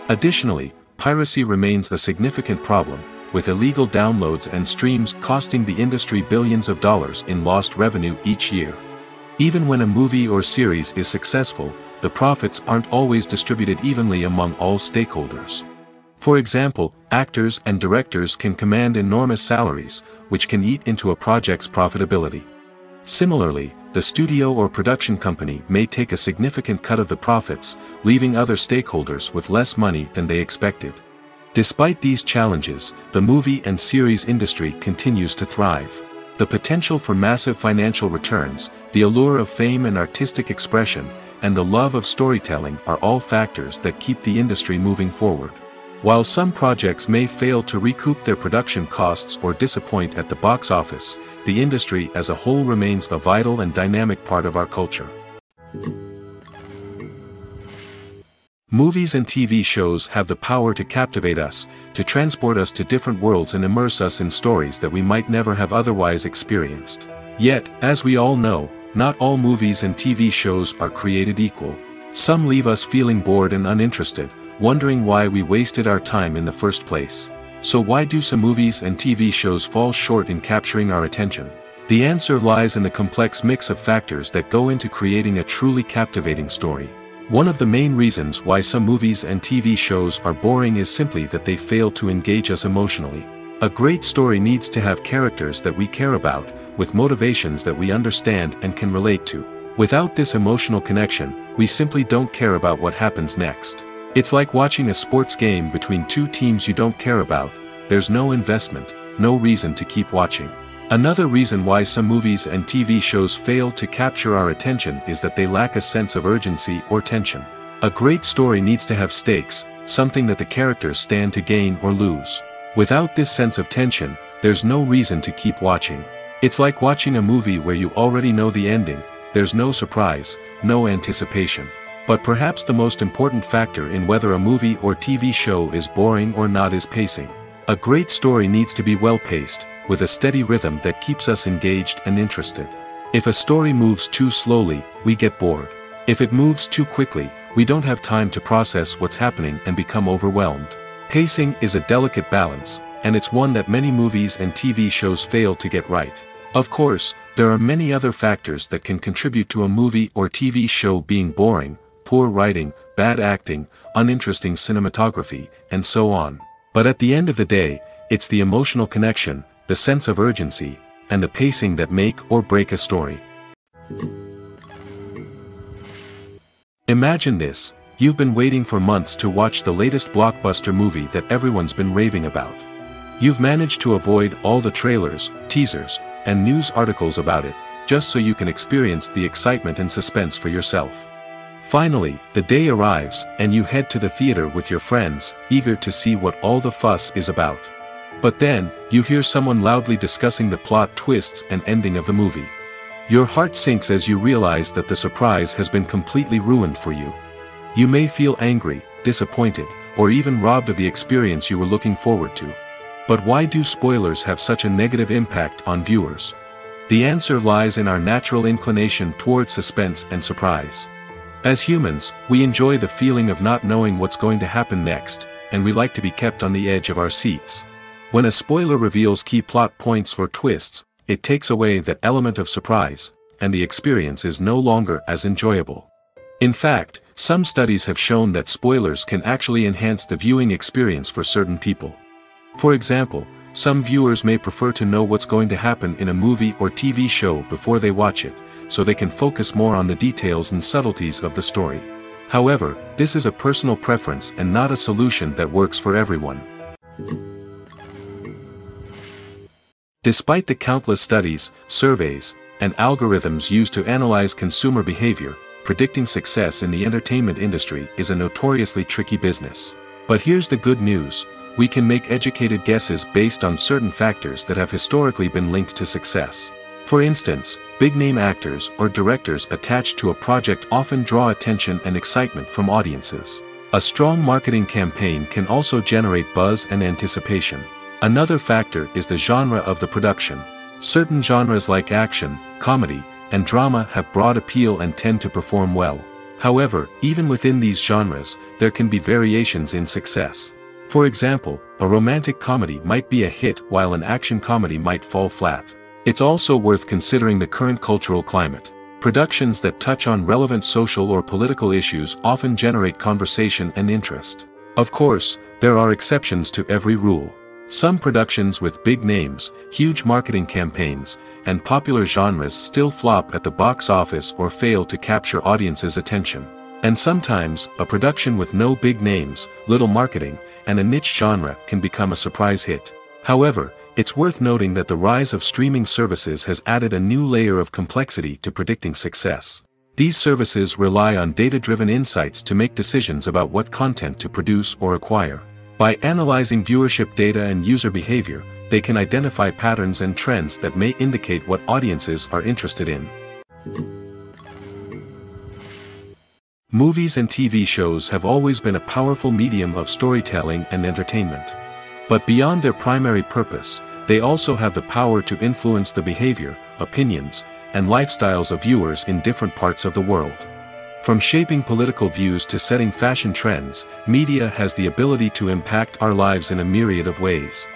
Additionally, piracy remains a significant problem, with illegal downloads and streams costing the industry billions of dollars in lost revenue each year. Even when a movie or series is successful, the profits aren't always distributed evenly among all stakeholders. For example, actors and directors can command enormous salaries, which can eat into a project's profitability. Similarly, the studio or production company may take a significant cut of the profits, leaving other stakeholders with less money than they expected. Despite these challenges, the movie and series industry continues to thrive. The potential for massive financial returns, the allure of fame and artistic expression, and the love of storytelling are all factors that keep the industry moving forward. While some projects may fail to recoup their production costs or disappoint at the box office, the industry as a whole remains a vital and dynamic part of our culture. Movies and TV shows have the power to captivate us, to transport us to different worlds and immerse us in stories that we might never have otherwise experienced. Yet, as we all know, not all movies and TV shows are created equal. Some leave us feeling bored and uninterested, wondering why we wasted our time in the first place. So why do some movies and TV shows fall short in capturing our attention? The answer lies in the complex mix of factors that go into creating a truly captivating story. One of the main reasons why some movies and TV shows are boring is simply that they fail to engage us emotionally. A great story needs to have characters that we care about, with motivations that we understand and can relate to. Without this emotional connection, we simply don't care about what happens next. It's like watching a sports game between two teams you don't care about. There's no investment, no reason to keep watching. Another reason why some movies and TV shows fail to capture our attention is that they lack a sense of urgency or tension. A great story needs to have stakes, something that the characters stand to gain or lose. Without this sense of tension, there's no reason to keep watching. It's like watching a movie where you already know the ending, there's no surprise, no anticipation. But perhaps the most important factor in whether a movie or TV show is boring or not is pacing. A great story needs to be well-paced, with a steady rhythm that keeps us engaged and interested. If a story moves too slowly, we get bored. If it moves too quickly, we don't have time to process what's happening and become overwhelmed. Pacing is a delicate balance, and it's one that many movies and TV shows fail to get right. Of course, there are many other factors that can contribute to a movie or TV show being boring: poor writing, bad acting, uninteresting cinematography, and so on. But at the end of the day, it's the emotional connection, the sense of urgency, and the pacing that make or break a story. Imagine this: you've been waiting for months to watch the latest blockbuster movie that everyone's been raving about. You've managed to avoid all the trailers, teasers, and news articles about it, just so you can experience the excitement and suspense for yourself. Finally, the day arrives, and you head to the theater with your friends, eager to see what all the fuss is about. But then, you hear someone loudly discussing the plot twists and ending of the movie. Your heart sinks as you realize that the surprise has been completely ruined for you. You may feel angry, disappointed, or even robbed of the experience you were looking forward to. But why do spoilers have such a negative impact on viewers? The answer lies in our natural inclination towards suspense and surprise. As humans, we enjoy the feeling of not knowing what's going to happen next, and we like to be kept on the edge of our seats. When a spoiler reveals key plot points or twists, it takes away that element of surprise, and the experience is no longer as enjoyable. In fact, some studies have shown that spoilers can actually enhance the viewing experience for certain people. For example, some viewers may prefer to know what's going to happen in a movie or TV show before they watch it, so they can focus more on the details and subtleties of the story. However, this is a personal preference and not a solution that works for everyone. Despite the countless studies, surveys, and algorithms used to analyze consumer behavior, predicting success in the entertainment industry is a notoriously tricky business. But here's the good news: we can make educated guesses based on certain factors that have historically been linked to success. For instance, big-name actors or directors attached to a project often draw attention and excitement from audiences. A strong marketing campaign can also generate buzz and anticipation. Another factor is the genre of the production. Certain genres like action, comedy, and drama have broad appeal and tend to perform well. However, even within these genres, there can be variations in success. For example, a romantic comedy might be a hit while an action comedy might fall flat. It's also worth considering the current cultural climate. Productions that touch on relevant social or political issues often generate conversation and interest. Of course, there are exceptions to every rule. Some productions with big names, huge marketing campaigns, and popular genres still flop at the box office or fail to capture audiences' attention. And sometimes, a production with no big names, little marketing, and a niche genre can become a surprise hit. However, it's worth noting that the rise of streaming services has added a new layer of complexity to predicting success. These services rely on data-driven insights to make decisions about what content to produce or acquire. By analyzing viewership data and user behavior, they can identify patterns and trends that may indicate what audiences are interested in. Movies and TV shows have always been a powerful medium of storytelling and entertainment. But beyond their primary purpose, they also have the power to influence the behavior, opinions, and lifestyles of viewers in different parts of the world. From shaping political views to setting fashion trends, media has the ability to impact our lives in a myriad of ways.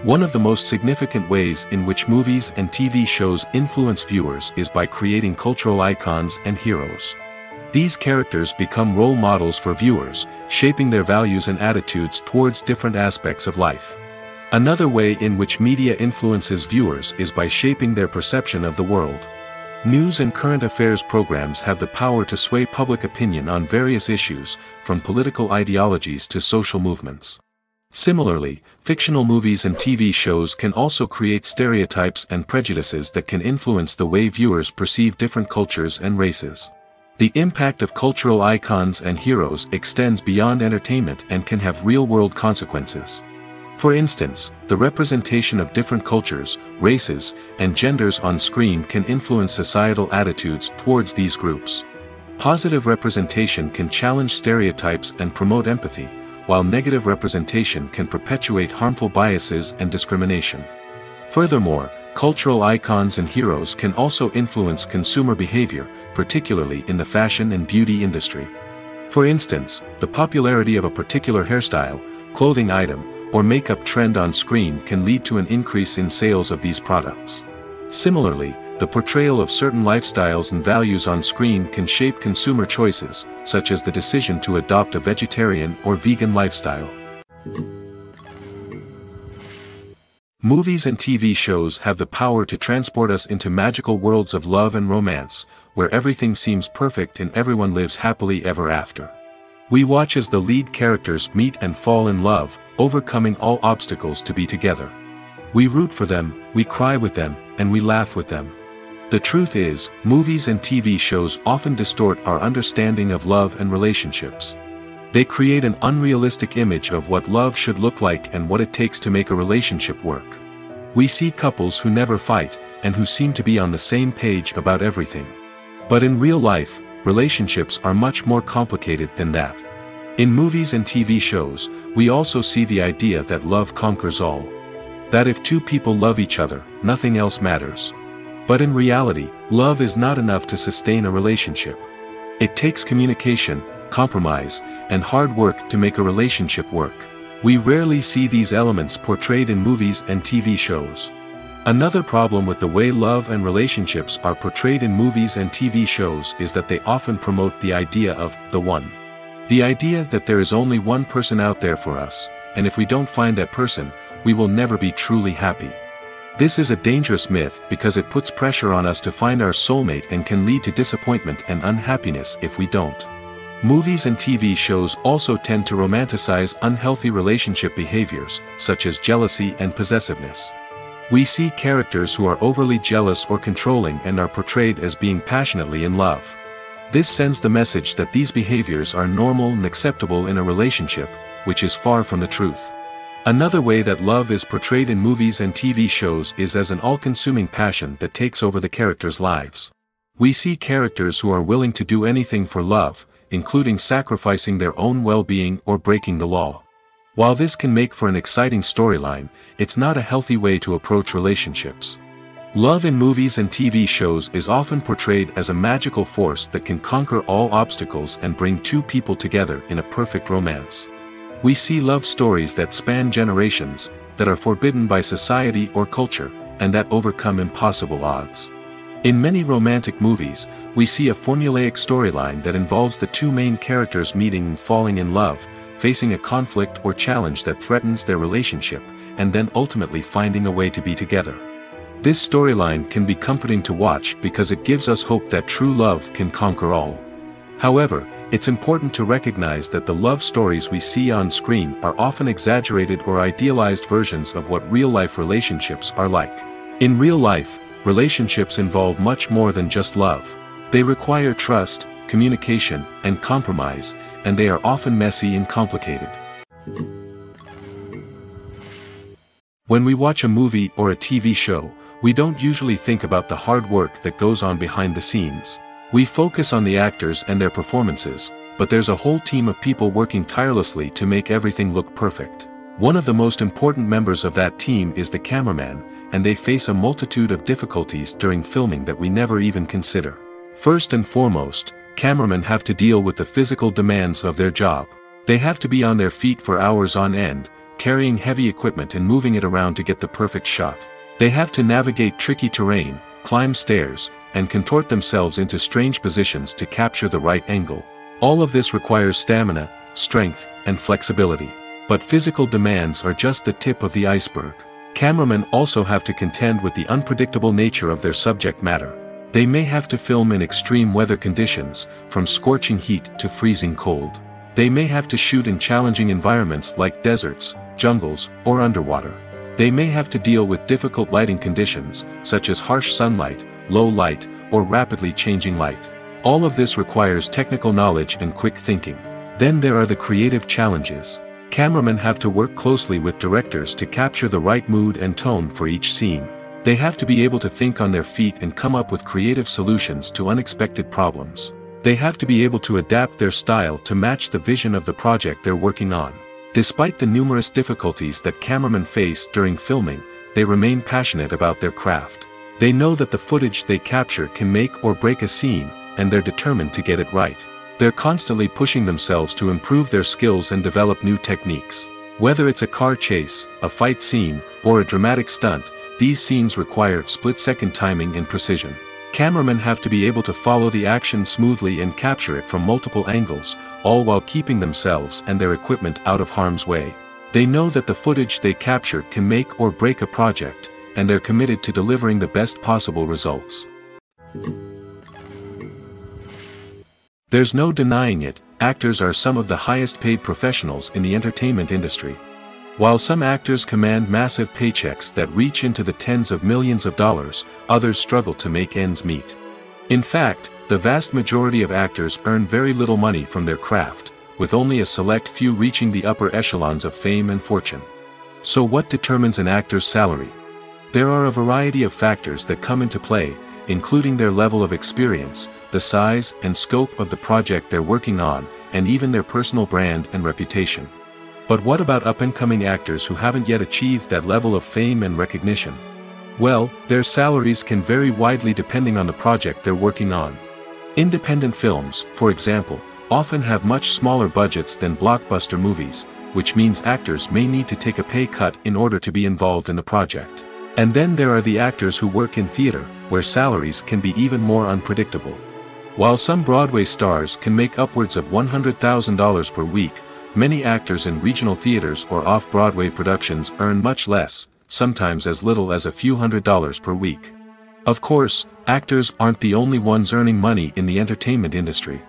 One of the most significant ways in which movies and TV shows influence viewers is by creating cultural icons and heroes. These characters become role models for viewers, shaping their values and attitudes towards different aspects of life. Another way in which media influences viewers is by shaping their perception of the world. News and current affairs programs have the power to sway public opinion on various issues, from political ideologies to social movements. Similarly, fictional movies and TV shows can also create stereotypes and prejudices that can influence the way viewers perceive different cultures and races. The impact of cultural icons and heroes extends beyond entertainment and can have real-world consequences. For instance, the representation of different cultures, races, and genders on screen can influence societal attitudes towards these groups. Positive representation can challenge stereotypes and promote empathy, while negative representation can perpetuate harmful biases and discrimination. Furthermore, cultural icons and heroes can also influence consumer behavior, particularly in the fashion and beauty industry. For instance, the popularity of a particular hairstyle, clothing item, or makeup trend on screen can lead to an increase in sales of these products. Similarly, the portrayal of certain lifestyles and values on screen can shape consumer choices, such as the decision to adopt a vegetarian or vegan lifestyle. Movies and TV shows have the power to transport us into magical worlds of love and romance, where everything seems perfect and everyone lives happily ever after. We watch as the lead characters meet and fall in love, overcoming all obstacles to be together. We root for them, we cry with them, and we laugh with them. The truth is, movies and TV shows often distort our understanding of love and relationships. They create an unrealistic image of what love should look like and what it takes to make a relationship work. We see couples who never fight, and who seem to be on the same page about everything. But in real life, relationships are much more complicated than that. In movies and TV shows, we also see the idea that love conquers all. That if two people love each other, nothing else matters. But in reality, love is not enough to sustain a relationship. It takes communication, compromise, and hard work to make a relationship work. We rarely see these elements portrayed in movies and TV shows. Another problem with the way love and relationships are portrayed in movies and TV shows is that they often promote the idea of the one. The idea that there is only one person out there for us, and if we don't find that person, we will never be truly happy. This is a dangerous myth because it puts pressure on us to find our soulmate and can lead to disappointment and unhappiness if we don't. Movies and TV shows also tend to romanticize unhealthy relationship behaviors, such as jealousy and possessiveness. We see characters who are overly jealous or controlling and are portrayed as being passionately in love. This sends the message that these behaviors are normal and acceptable in a relationship, which is far from the truth. Another way that love is portrayed in movies and TV shows is as an all-consuming passion that takes over the characters' lives. We see characters who are willing to do anything for love, including sacrificing their own well-being or breaking the law. While this can make for an exciting storyline, it's not a healthy way to approach relationships. Love in movies and TV shows is often portrayed as a magical force that can conquer all obstacles and bring two people together in a perfect romance. We see love stories that span generations, that are forbidden by society or culture, and that overcome impossible odds. In many romantic movies, we see a formulaic storyline that involves the two main characters meeting and falling in love, facing a conflict or challenge that threatens their relationship, and then ultimately finding a way to be together. This storyline can be comforting to watch because it gives us hope that true love can conquer all. However, it's important to recognize that the love stories we see on screen are often exaggerated or idealized versions of what real-life relationships are like. In real life, relationships involve much more than just love. They require trust, communication, and compromise, and they are often messy and complicated. When we watch a movie or a TV show, we don't usually think about the hard work that goes on behind the scenes. We focus on the actors and their performances, but there's a whole team of people working tirelessly to make everything look perfect. One of the most important members of that team is the cameraman, and they face a multitude of difficulties during filming that we never even consider. First and foremost, cameramen have to deal with the physical demands of their job. They have to be on their feet for hours on end, carrying heavy equipment and moving it around to get the perfect shot. They have to navigate tricky terrain, climb stairs, and contort themselves into strange positions to capture the right angle. All of this requires stamina, strength, and flexibility. But physical demands are just the tip of the iceberg. Cameramen also have to contend with the unpredictable nature of their subject matter. They may have to film in extreme weather conditions, from scorching heat to freezing cold. They may have to shoot in challenging environments like deserts, jungles, or underwater. They may have to deal with difficult lighting conditions, such as harsh sunlight, low light, or rapidly changing light. All of this requires technical knowledge and quick thinking. Then there are the creative challenges. Cameramen have to work closely with directors to capture the right mood and tone for each scene. They have to be able to think on their feet and come up with creative solutions to unexpected problems. They have to be able to adapt their style to match the vision of the project they're working on. Despite the numerous difficulties that cameramen face during filming, they remain passionate about their craft. They know that the footage they capture can make or break a scene, and they're determined to get it right. They're constantly pushing themselves to improve their skills and develop new techniques. Whether it's a car chase, a fight scene, or a dramatic stunt, these scenes require split-second timing and precision. Cameramen have to be able to follow the action smoothly and capture it from multiple angles, all while keeping themselves and their equipment out of harm's way. They know that the footage they capture can make or break a project, and they're committed to delivering the best possible results. There's no denying it, actors are some of the highest paid professionals in the entertainment industry. While some actors command massive paychecks that reach into the tens of millions of dollars, others struggle to make ends meet. In fact, the vast majority of actors earn very little money from their craft, with only a select few reaching the upper echelons of fame and fortune. So what determines an actor's salary? There are a variety of factors that come into play, including their level of experience, the size and scope of the project they're working on, and even their personal brand and reputation. But what about up-and-coming actors who haven't yet achieved that level of fame and recognition? Well, their salaries can vary widely depending on the project they're working on. Independent films, for example, often have much smaller budgets than blockbuster movies, which means actors may need to take a pay cut in order to be involved in the project. And then there are the actors who work in theater, where salaries can be even more unpredictable. While some Broadway stars can make upwards of $100,000 per week, many actors in regional theaters or off-Broadway productions earn much less, sometimes as little as a few $100s per week. Of course, actors aren't the only ones earning money in the entertainment industry.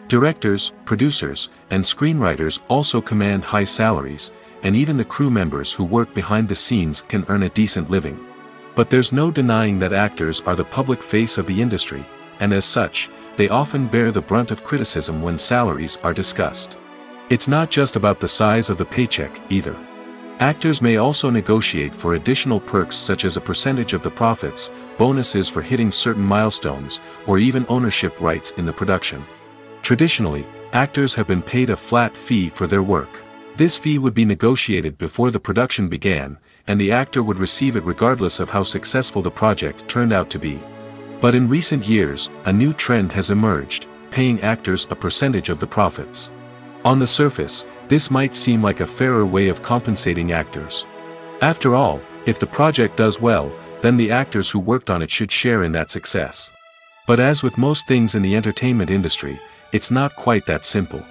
Directors, producers, and screenwriters also command high salaries, and even the crew members who work behind the scenes can earn a decent living. But there's no denying that actors are the public face of the industry, and as such, they often bear the brunt of criticism when salaries are discussed. It's not just about the size of the paycheck, either. Actors may also negotiate for additional perks such as a percentage of the profits, bonuses for hitting certain milestones, or even ownership rights in the production. Traditionally, actors have been paid a flat fee for their work. This fee would be negotiated before the production began, and the actor would receive it regardless of how successful the project turned out to be. But in recent years, a new trend has emerged, paying actors a percentage of the profits. On the surface, this might seem like a fairer way of compensating actors. After all, if the project does well, then the actors who worked on it should share in that success. But as with most things in the entertainment industry, it's not quite that simple.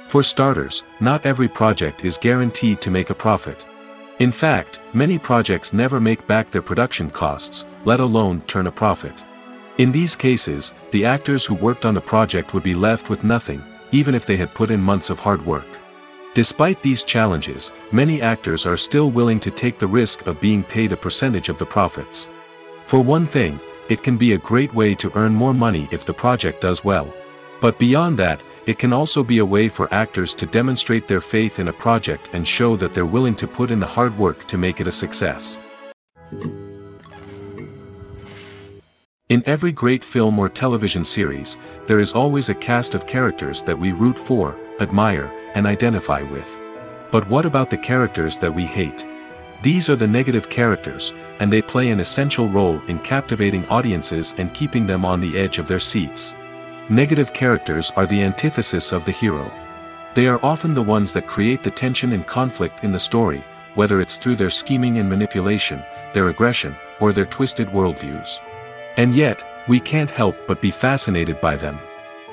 For starters, not every project is guaranteed to make a profit. In fact, many projects never make back their production costs, let alone turn a profit. In these cases, the actors who worked on the project would be left with nothing, even if they had put in months of hard work. Despite these challenges, many actors are still willing to take the risk of being paid a percentage of the profits. For one thing, it can be a great way to earn more money if the project does well. But beyond that, it can also be a way for actors to demonstrate their faith in a project and show that they're willing to put in the hard work to make it a success. In every great film or television series, there is always a cast of characters that we root for, admire, and identify with. But what about the characters that we hate? These are the negative characters, and they play an essential role in captivating audiences and keeping them on the edge of their seats. Negative characters are the antithesis of the hero. They are often the ones that create the tension and conflict in the story, whether it's through their scheming and manipulation, their aggression, or their twisted worldviews. And yet, we can't help but be fascinated by them.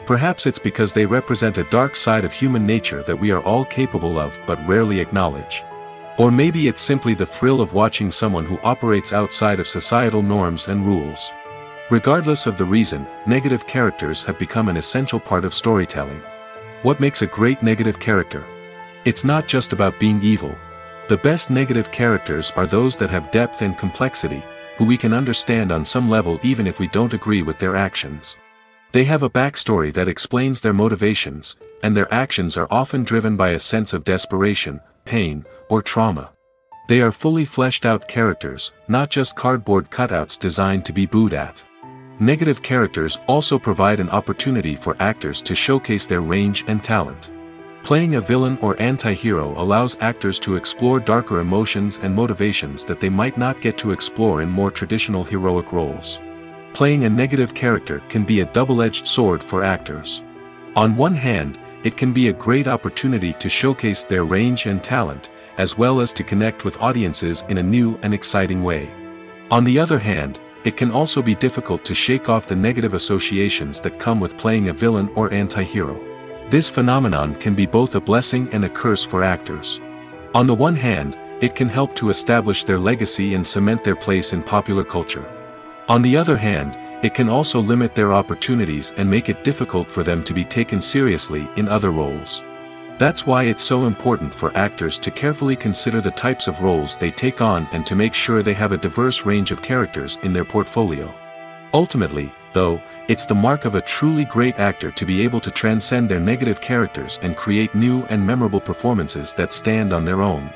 Perhaps it's because they represent a dark side of human nature that we are all capable of but rarely acknowledge. Or maybe it's simply the thrill of watching someone who operates outside of societal norms and rules. Regardless of the reason, negative characters have become an essential part of storytelling. What makes a great negative character? It's not just about being evil. The best negative characters are those that have depth and complexity, who we can understand on some level even if we don't agree with their actions. They have a backstory that explains their motivations, and their actions are often driven by a sense of desperation, pain, or trauma. They are fully fleshed out characters, not just cardboard cutouts designed to be booed at. Negative characters also provide an opportunity for actors to showcase their range and talent. Playing a villain or anti-hero allows actors to explore darker emotions and motivations that they might not get to explore in more traditional heroic roles. Playing a negative character can be a double-edged sword for actors. On one hand, it can be a great opportunity to showcase their range and talent, as well as to connect with audiences in a new and exciting way. On the other hand, it can also be difficult to shake off the negative associations that come with playing a villain or anti-hero. This phenomenon can be both a blessing and a curse for actors. On the one hand, it can help to establish their legacy and cement their place in popular culture. On the other hand, it can also limit their opportunities and make it difficult for them to be taken seriously in other roles. That's why it's so important for actors to carefully consider the types of roles they take on and to make sure they have a diverse range of characters in their portfolio. Ultimately, though, it's the mark of a truly great actor to be able to transcend their negative characters and create new and memorable performances that stand on their own.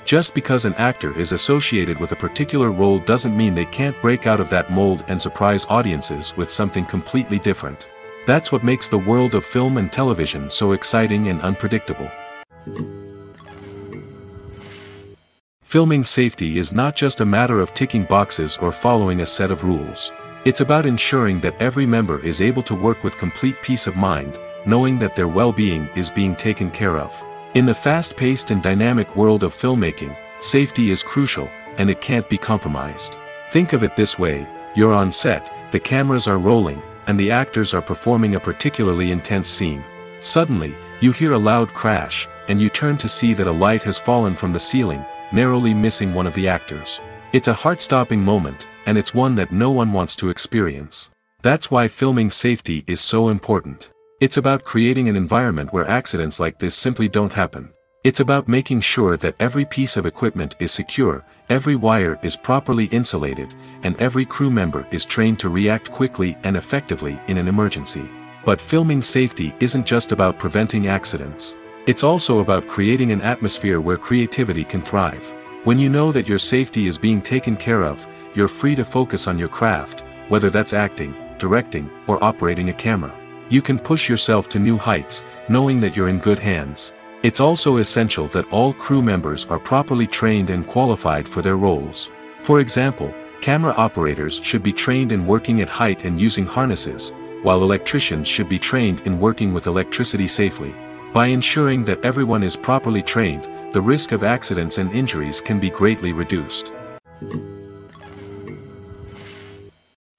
Just because an actor is associated with a particular role doesn't mean they can't break out of that mold and surprise audiences with something completely different. That's what makes the world of film and television so exciting and unpredictable. Filming safety is not just a matter of ticking boxes or following a set of rules. It's about ensuring that every member is able to work with complete peace of mind, knowing that their well-being is being taken care of. In the fast-paced and dynamic world of filmmaking, safety is crucial, and it can't be compromised. Think of it this way: you're on set, the cameras are rolling, and the actors are performing a particularly intense scene. Suddenly, you hear a loud crash, and you turn to see that a light has fallen from the ceiling, narrowly missing one of the actors. It's a heart-stopping moment, and it's one that no one wants to experience. That's why filming safety is so important. It's about creating an environment where accidents like this simply don't happen. It's about making sure that every piece of equipment is secure, every wire is properly insulated, and every crew member is trained to react quickly and effectively in an emergency. But filming safety isn't just about preventing accidents. It's also about creating an atmosphere where creativity can thrive. When you know that your safety is being taken care of, you're free to focus on your craft, whether that's acting, directing, or operating a camera. You can push yourself to new heights, knowing that you're in good hands. It's also essential that all crew members are properly trained and qualified for their roles. For example, camera operators should be trained in working at height and using harnesses, while electricians should be trained in working with electricity safely. By ensuring that everyone is properly trained, the risk of accidents and injuries can be greatly reduced.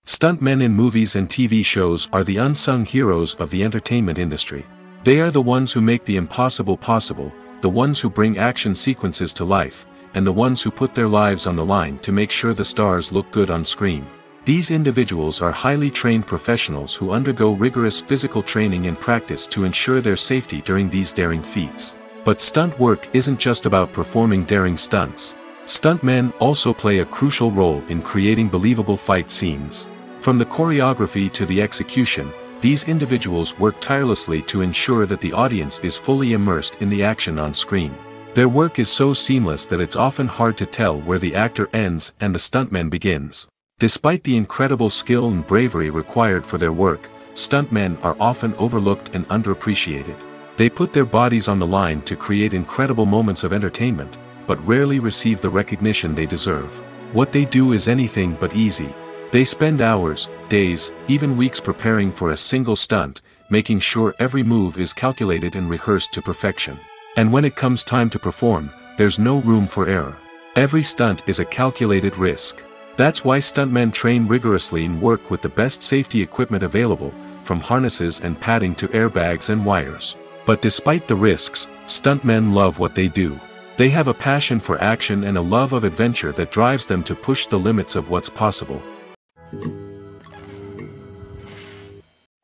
Stuntmen in movies and TV shows are the unsung heroes of the entertainment industry. They are the ones who make the impossible possible, the ones who bring action sequences to life, and the ones who put their lives on the line to make sure the stars look good on screen. These individuals are highly trained professionals who undergo rigorous physical training and practice to ensure their safety during these daring feats. But stunt work isn't just about performing daring stunts. Stuntmen also play a crucial role in creating believable fight scenes. From the choreography to the execution, these individuals work tirelessly to ensure that the audience is fully immersed in the action on screen. Their work is so seamless that it's often hard to tell where the actor ends and the stuntman begins. Despite the incredible skill and bravery required for their work, stuntmen are often overlooked and underappreciated. They put their bodies on the line to create incredible moments of entertainment, but rarely receive the recognition they deserve. What they do is anything but easy. They spend hours, days, even weeks preparing for a single stunt, making sure every move is calculated and rehearsed to perfection. And when it comes time to perform, there's no room for error. Every stunt is a calculated risk. That's why stuntmen train rigorously and work with the best safety equipment available, from harnesses and padding to airbags and wires. But despite the risks, stuntmen love what they do. They have a passion for action and a love of adventure that drives them to push the limits of what's possible.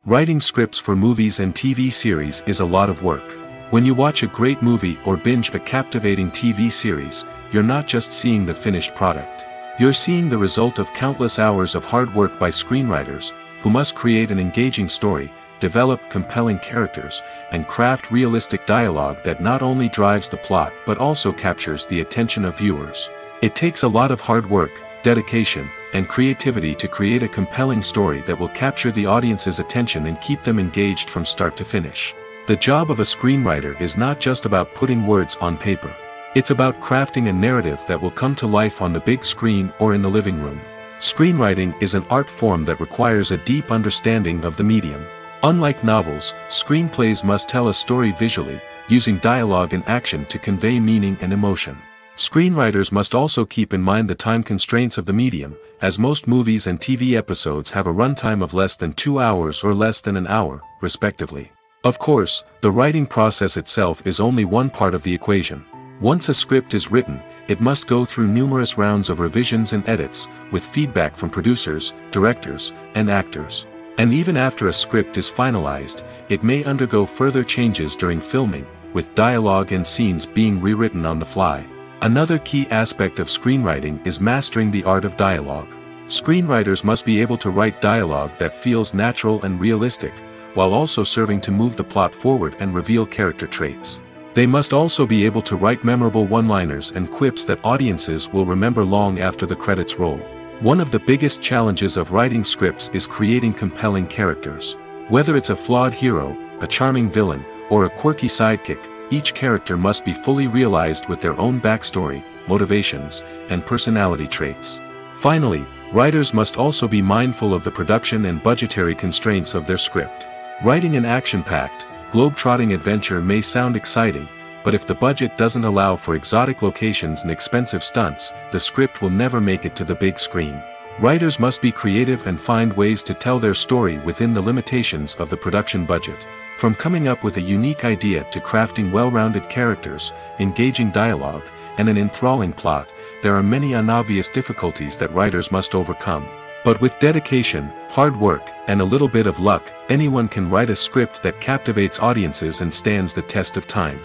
Writing scripts for movies and TV series is a lot of work. When you watch a great movie or binge a captivating TV series, you're not just seeing the finished product. You're seeing the result of countless hours of hard work by screenwriters, who must create an engaging story, develop compelling characters, and craft realistic dialogue that not only drives the plot but also captures the attention of viewers. It takes a lot of hard work, dedication, and creativity to create a compelling story that will capture the audience's attention and keep them engaged from start to finish. The job of a screenwriter is not just about putting words on paper. It's about crafting a narrative that will come to life on the big screen or in the living room. Screenwriting is an art form that requires a deep understanding of the medium. Unlike novels, screenplays must tell a story visually, using dialogue and action to convey meaning and emotion. Screenwriters must also keep in mind the time constraints of the medium, as most movies and TV episodes have a runtime of less than 2 hours or less than an hour, respectively. Of course, the writing process itself is only one part of the equation. Once a script is written, it must go through numerous rounds of revisions and edits, with feedback from producers, directors, and actors. And even after a script is finalized, it may undergo further changes during filming, with dialogue and scenes being rewritten on the fly. Another key aspect of screenwriting is mastering the art of dialogue. Screenwriters must be able to write dialogue that feels natural and realistic, while also serving to move the plot forward and reveal character traits. They must also be able to write memorable one-liners and quips that audiences will remember long after the credits roll. One of the biggest challenges of writing scripts is creating compelling characters. Whether it's a flawed hero, a charming villain, or a quirky sidekick, each character must be fully realized with their own backstory, motivations, and personality traits. Finally, writers must also be mindful of the production and budgetary constraints of their script. Writing an action-packed, globe-trotting adventure may sound exciting, but if the budget doesn't allow for exotic locations and expensive stunts, the script will never make it to the big screen. Writers must be creative and find ways to tell their story within the limitations of the production budget. From coming up with a unique idea to crafting well-rounded characters, engaging dialogue, and an enthralling plot, there are many unobvious difficulties that writers must overcome. But with dedication, hard work, and a little bit of luck, anyone can write a script that captivates audiences and stands the test of time.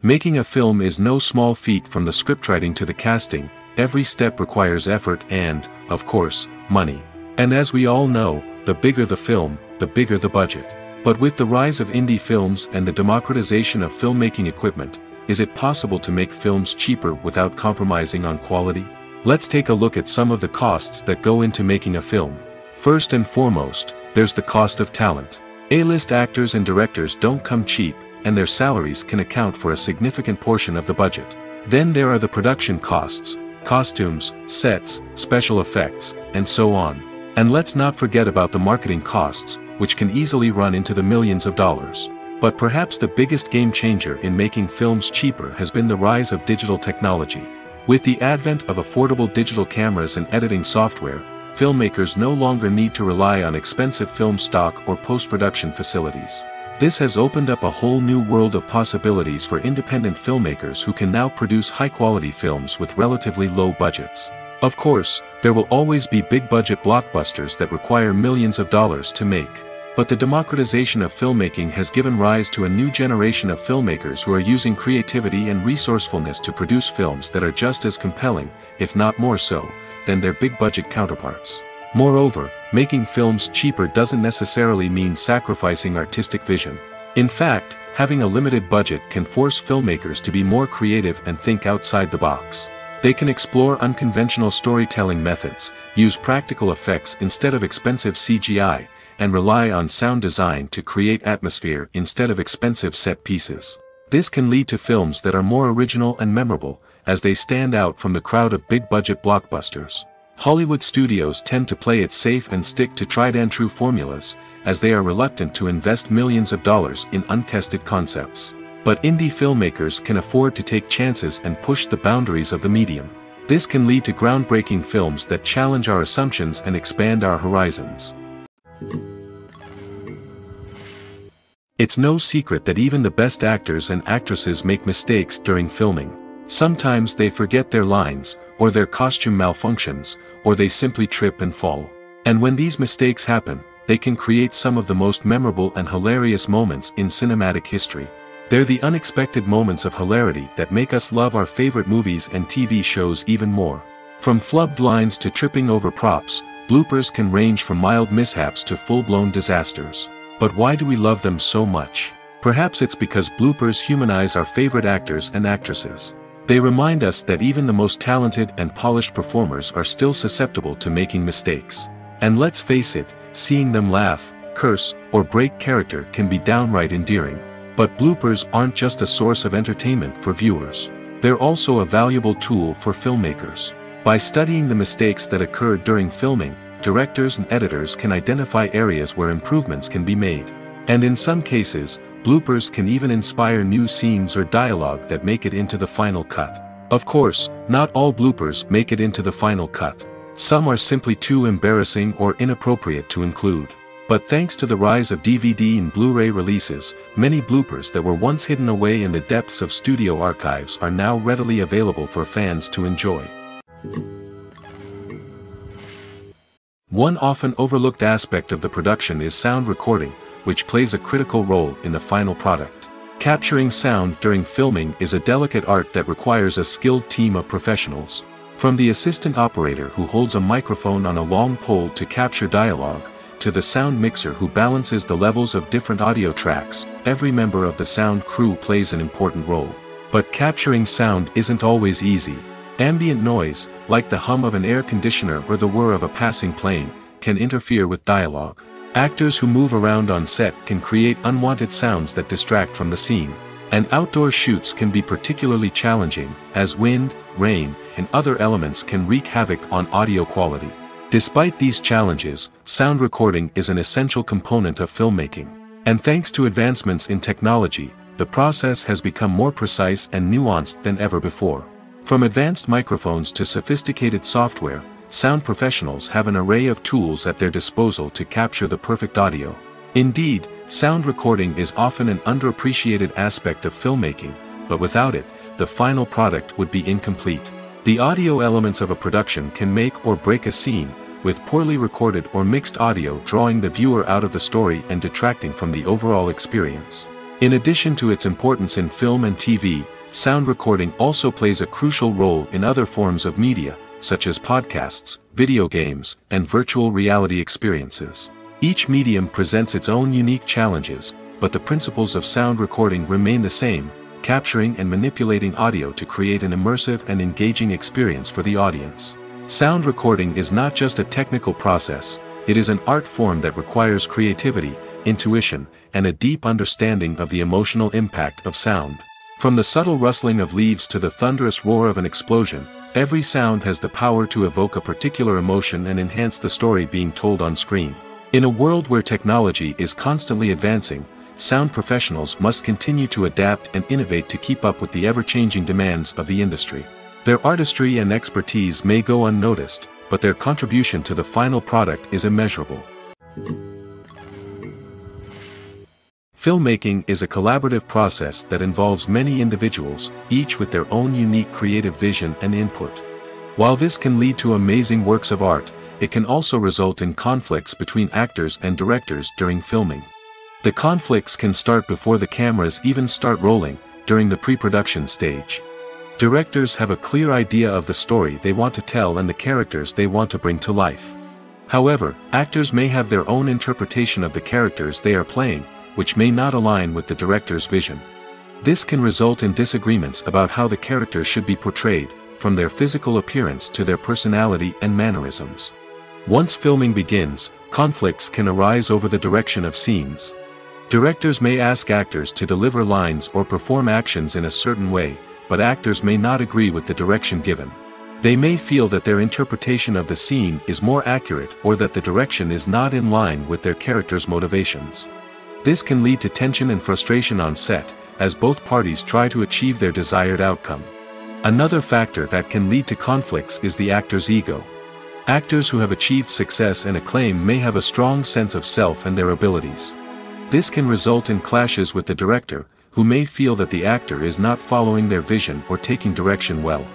Making a film is no small feat. From the scriptwriting to the casting, every step requires effort and, of course, money. And as we all know, the bigger the film, the bigger the budget. But with the rise of indie films and the democratization of filmmaking equipment, is it possible to make films cheaper without compromising on quality? Let's take a look at some of the costs that go into making a film. First and foremost, there's the cost of talent. A-list actors and directors don't come cheap, and their salaries can account for a significant portion of the budget. Then there are the production costs, costumes, sets, special effects, and so on. And let's not forget about the marketing costs, which can easily run into the millions of dollars. But perhaps the biggest game changer in making films cheaper has been the rise of digital technology. With the advent of affordable digital cameras and editing software, filmmakers no longer need to rely on expensive film stock or post-production facilities. This has opened up a whole new world of possibilities for independent filmmakers who can now produce high-quality films with relatively low budgets. Of course, there will always be big-budget blockbusters that require millions of dollars to make. But the democratization of filmmaking has given rise to a new generation of filmmakers who are using creativity and resourcefulness to produce films that are just as compelling, if not more so, than their big-budget counterparts. Moreover, making films cheaper doesn't necessarily mean sacrificing artistic vision. In fact, having a limited budget can force filmmakers to be more creative and think outside the box. They can explore unconventional storytelling methods, use practical effects instead of expensive CGI, and rely on sound design to create atmosphere instead of expensive set pieces. This can lead to films that are more original and memorable, as they stand out from the crowd of big-budget blockbusters. Hollywood studios tend to play it safe and stick to tried-and-true formulas, as they are reluctant to invest millions of dollars in untested concepts. But indie filmmakers can afford to take chances and push the boundaries of the medium. This can lead to groundbreaking films that challenge our assumptions and expand our horizons. It's no secret that even the best actors and actresses make mistakes during filming. Sometimes they forget their lines, or their costume malfunctions, or they simply trip and fall. And when these mistakes happen, they can create some of the most memorable and hilarious moments in cinematic history. They're the unexpected moments of hilarity that make us love our favorite movies and TV shows even more. From flubbed lines to tripping over props, bloopers can range from mild mishaps to full-blown disasters. But why do we love them so much? Perhaps it's because bloopers humanize our favorite actors and actresses. They remind us that even the most talented and polished performers are still susceptible to making mistakes. And let's face it, seeing them laugh, curse, or break character can be downright endearing. But bloopers aren't just a source of entertainment for viewers. They're also a valuable tool for filmmakers. By studying the mistakes that occurred during filming, directors and editors can identify areas where improvements can be made. And in some cases, bloopers can even inspire new scenes or dialogue that make it into the final cut. Of course, not all bloopers make it into the final cut. Some are simply too embarrassing or inappropriate to include. But thanks to the rise of DVD and Blu-ray releases, many bloopers that were once hidden away in the depths of studio archives are now readily available for fans to enjoy. One often overlooked aspect of the production is sound recording, which plays a critical role in the final product. Capturing sound during filming is a delicate art that requires a skilled team of professionals. From the assistant operator who holds a microphone on a long pole to capture dialogue, to the sound mixer who balances the levels of different audio tracks, every member of the sound crew plays an important role. But capturing sound isn't always easy. Ambient noise, like the hum of an air conditioner or the whir of a passing plane, can interfere with dialogue. Actors who move around on set can create unwanted sounds that distract from the scene. And outdoor shoots can be particularly challenging, as wind, rain, and other elements can wreak havoc on audio quality. Despite these challenges, sound recording is an essential component of filmmaking. And thanks to advancements in technology, the process has become more precise and nuanced than ever before. From advanced microphones to sophisticated software, sound professionals have an array of tools at their disposal to capture the perfect audio. Indeed, sound recording is often an underappreciated aspect of filmmaking, but without it, the final product would be incomplete. The audio elements of a production can make or break a scene, with poorly recorded or mixed audio drawing the viewer out of the story and detracting from the overall experience. In addition to its importance in film and TV, sound recording also plays a crucial role in other forms of media, such as podcasts, video games, and virtual reality experiences. Each medium presents its own unique challenges, but the principles of sound recording remain the same: capturing and manipulating audio to create an immersive and engaging experience for the audience. Sound recording is not just a technical process, it is an art form that requires creativity, intuition, and a deep understanding of the emotional impact of sound. From the subtle rustling of leaves to the thunderous roar of an explosion, every sound has the power to evoke a particular emotion and enhance the story being told on screen. In a world where technology is constantly advancing, sound professionals must continue to adapt and innovate to keep up with the ever-changing demands of the industry. Their artistry and expertise may go unnoticed, but their contribution to the final product is immeasurable. Filmmaking is a collaborative process that involves many individuals, each with their own unique creative vision and input. While this can lead to amazing works of art, it can also result in conflicts between actors and directors during filming. The conflicts can start before the cameras even start rolling, during the pre-production stage. Directors have a clear idea of the story they want to tell and the characters they want to bring to life. However, actors may have their own interpretation of the characters they are playing, which may not align with the director's vision. This can result in disagreements about how the characters should be portrayed, from their physical appearance to their personality and mannerisms. Once filming begins, conflicts can arise over the direction of scenes. Directors may ask actors to deliver lines or perform actions in a certain way, but actors may not agree with the direction given. They may feel that their interpretation of the scene is more accurate or that the direction is not in line with their character's motivations. This can lead to tension and frustration on set, as both parties try to achieve their desired outcome. Another factor that can lead to conflicts is the actor's ego. Actors who have achieved success and acclaim may have a strong sense of self and their abilities. This can result in clashes with the director, who may feel that the actor is not following their vision or taking direction well.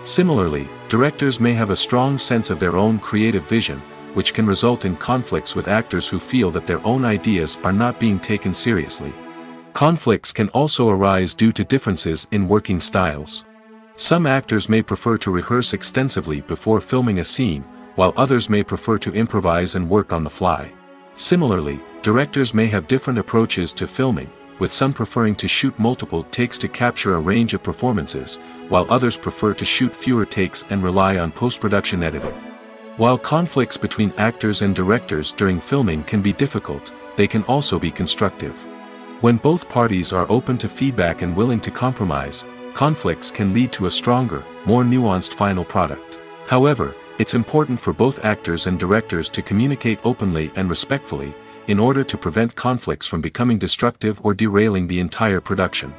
Similarly, directors may have a strong sense of their own creative vision, which can result in conflicts with actors who feel that their own ideas are not being taken seriously. Conflicts can also arise due to differences in working styles. Some actors may prefer to rehearse extensively before filming a scene, while others may prefer to improvise and work on the fly. Similarly, directors may have different approaches to filming, with some preferring to shoot multiple takes to capture a range of performances, while others prefer to shoot fewer takes and rely on post-production editing. While conflicts between actors and directors during filming can be difficult, they can also be constructive. When both parties are open to feedback and willing to compromise, conflicts can lead to a stronger, more nuanced final product. However, it's important for both actors and directors to communicate openly and respectfully, in order to prevent conflicts from becoming destructive or derailing the entire production.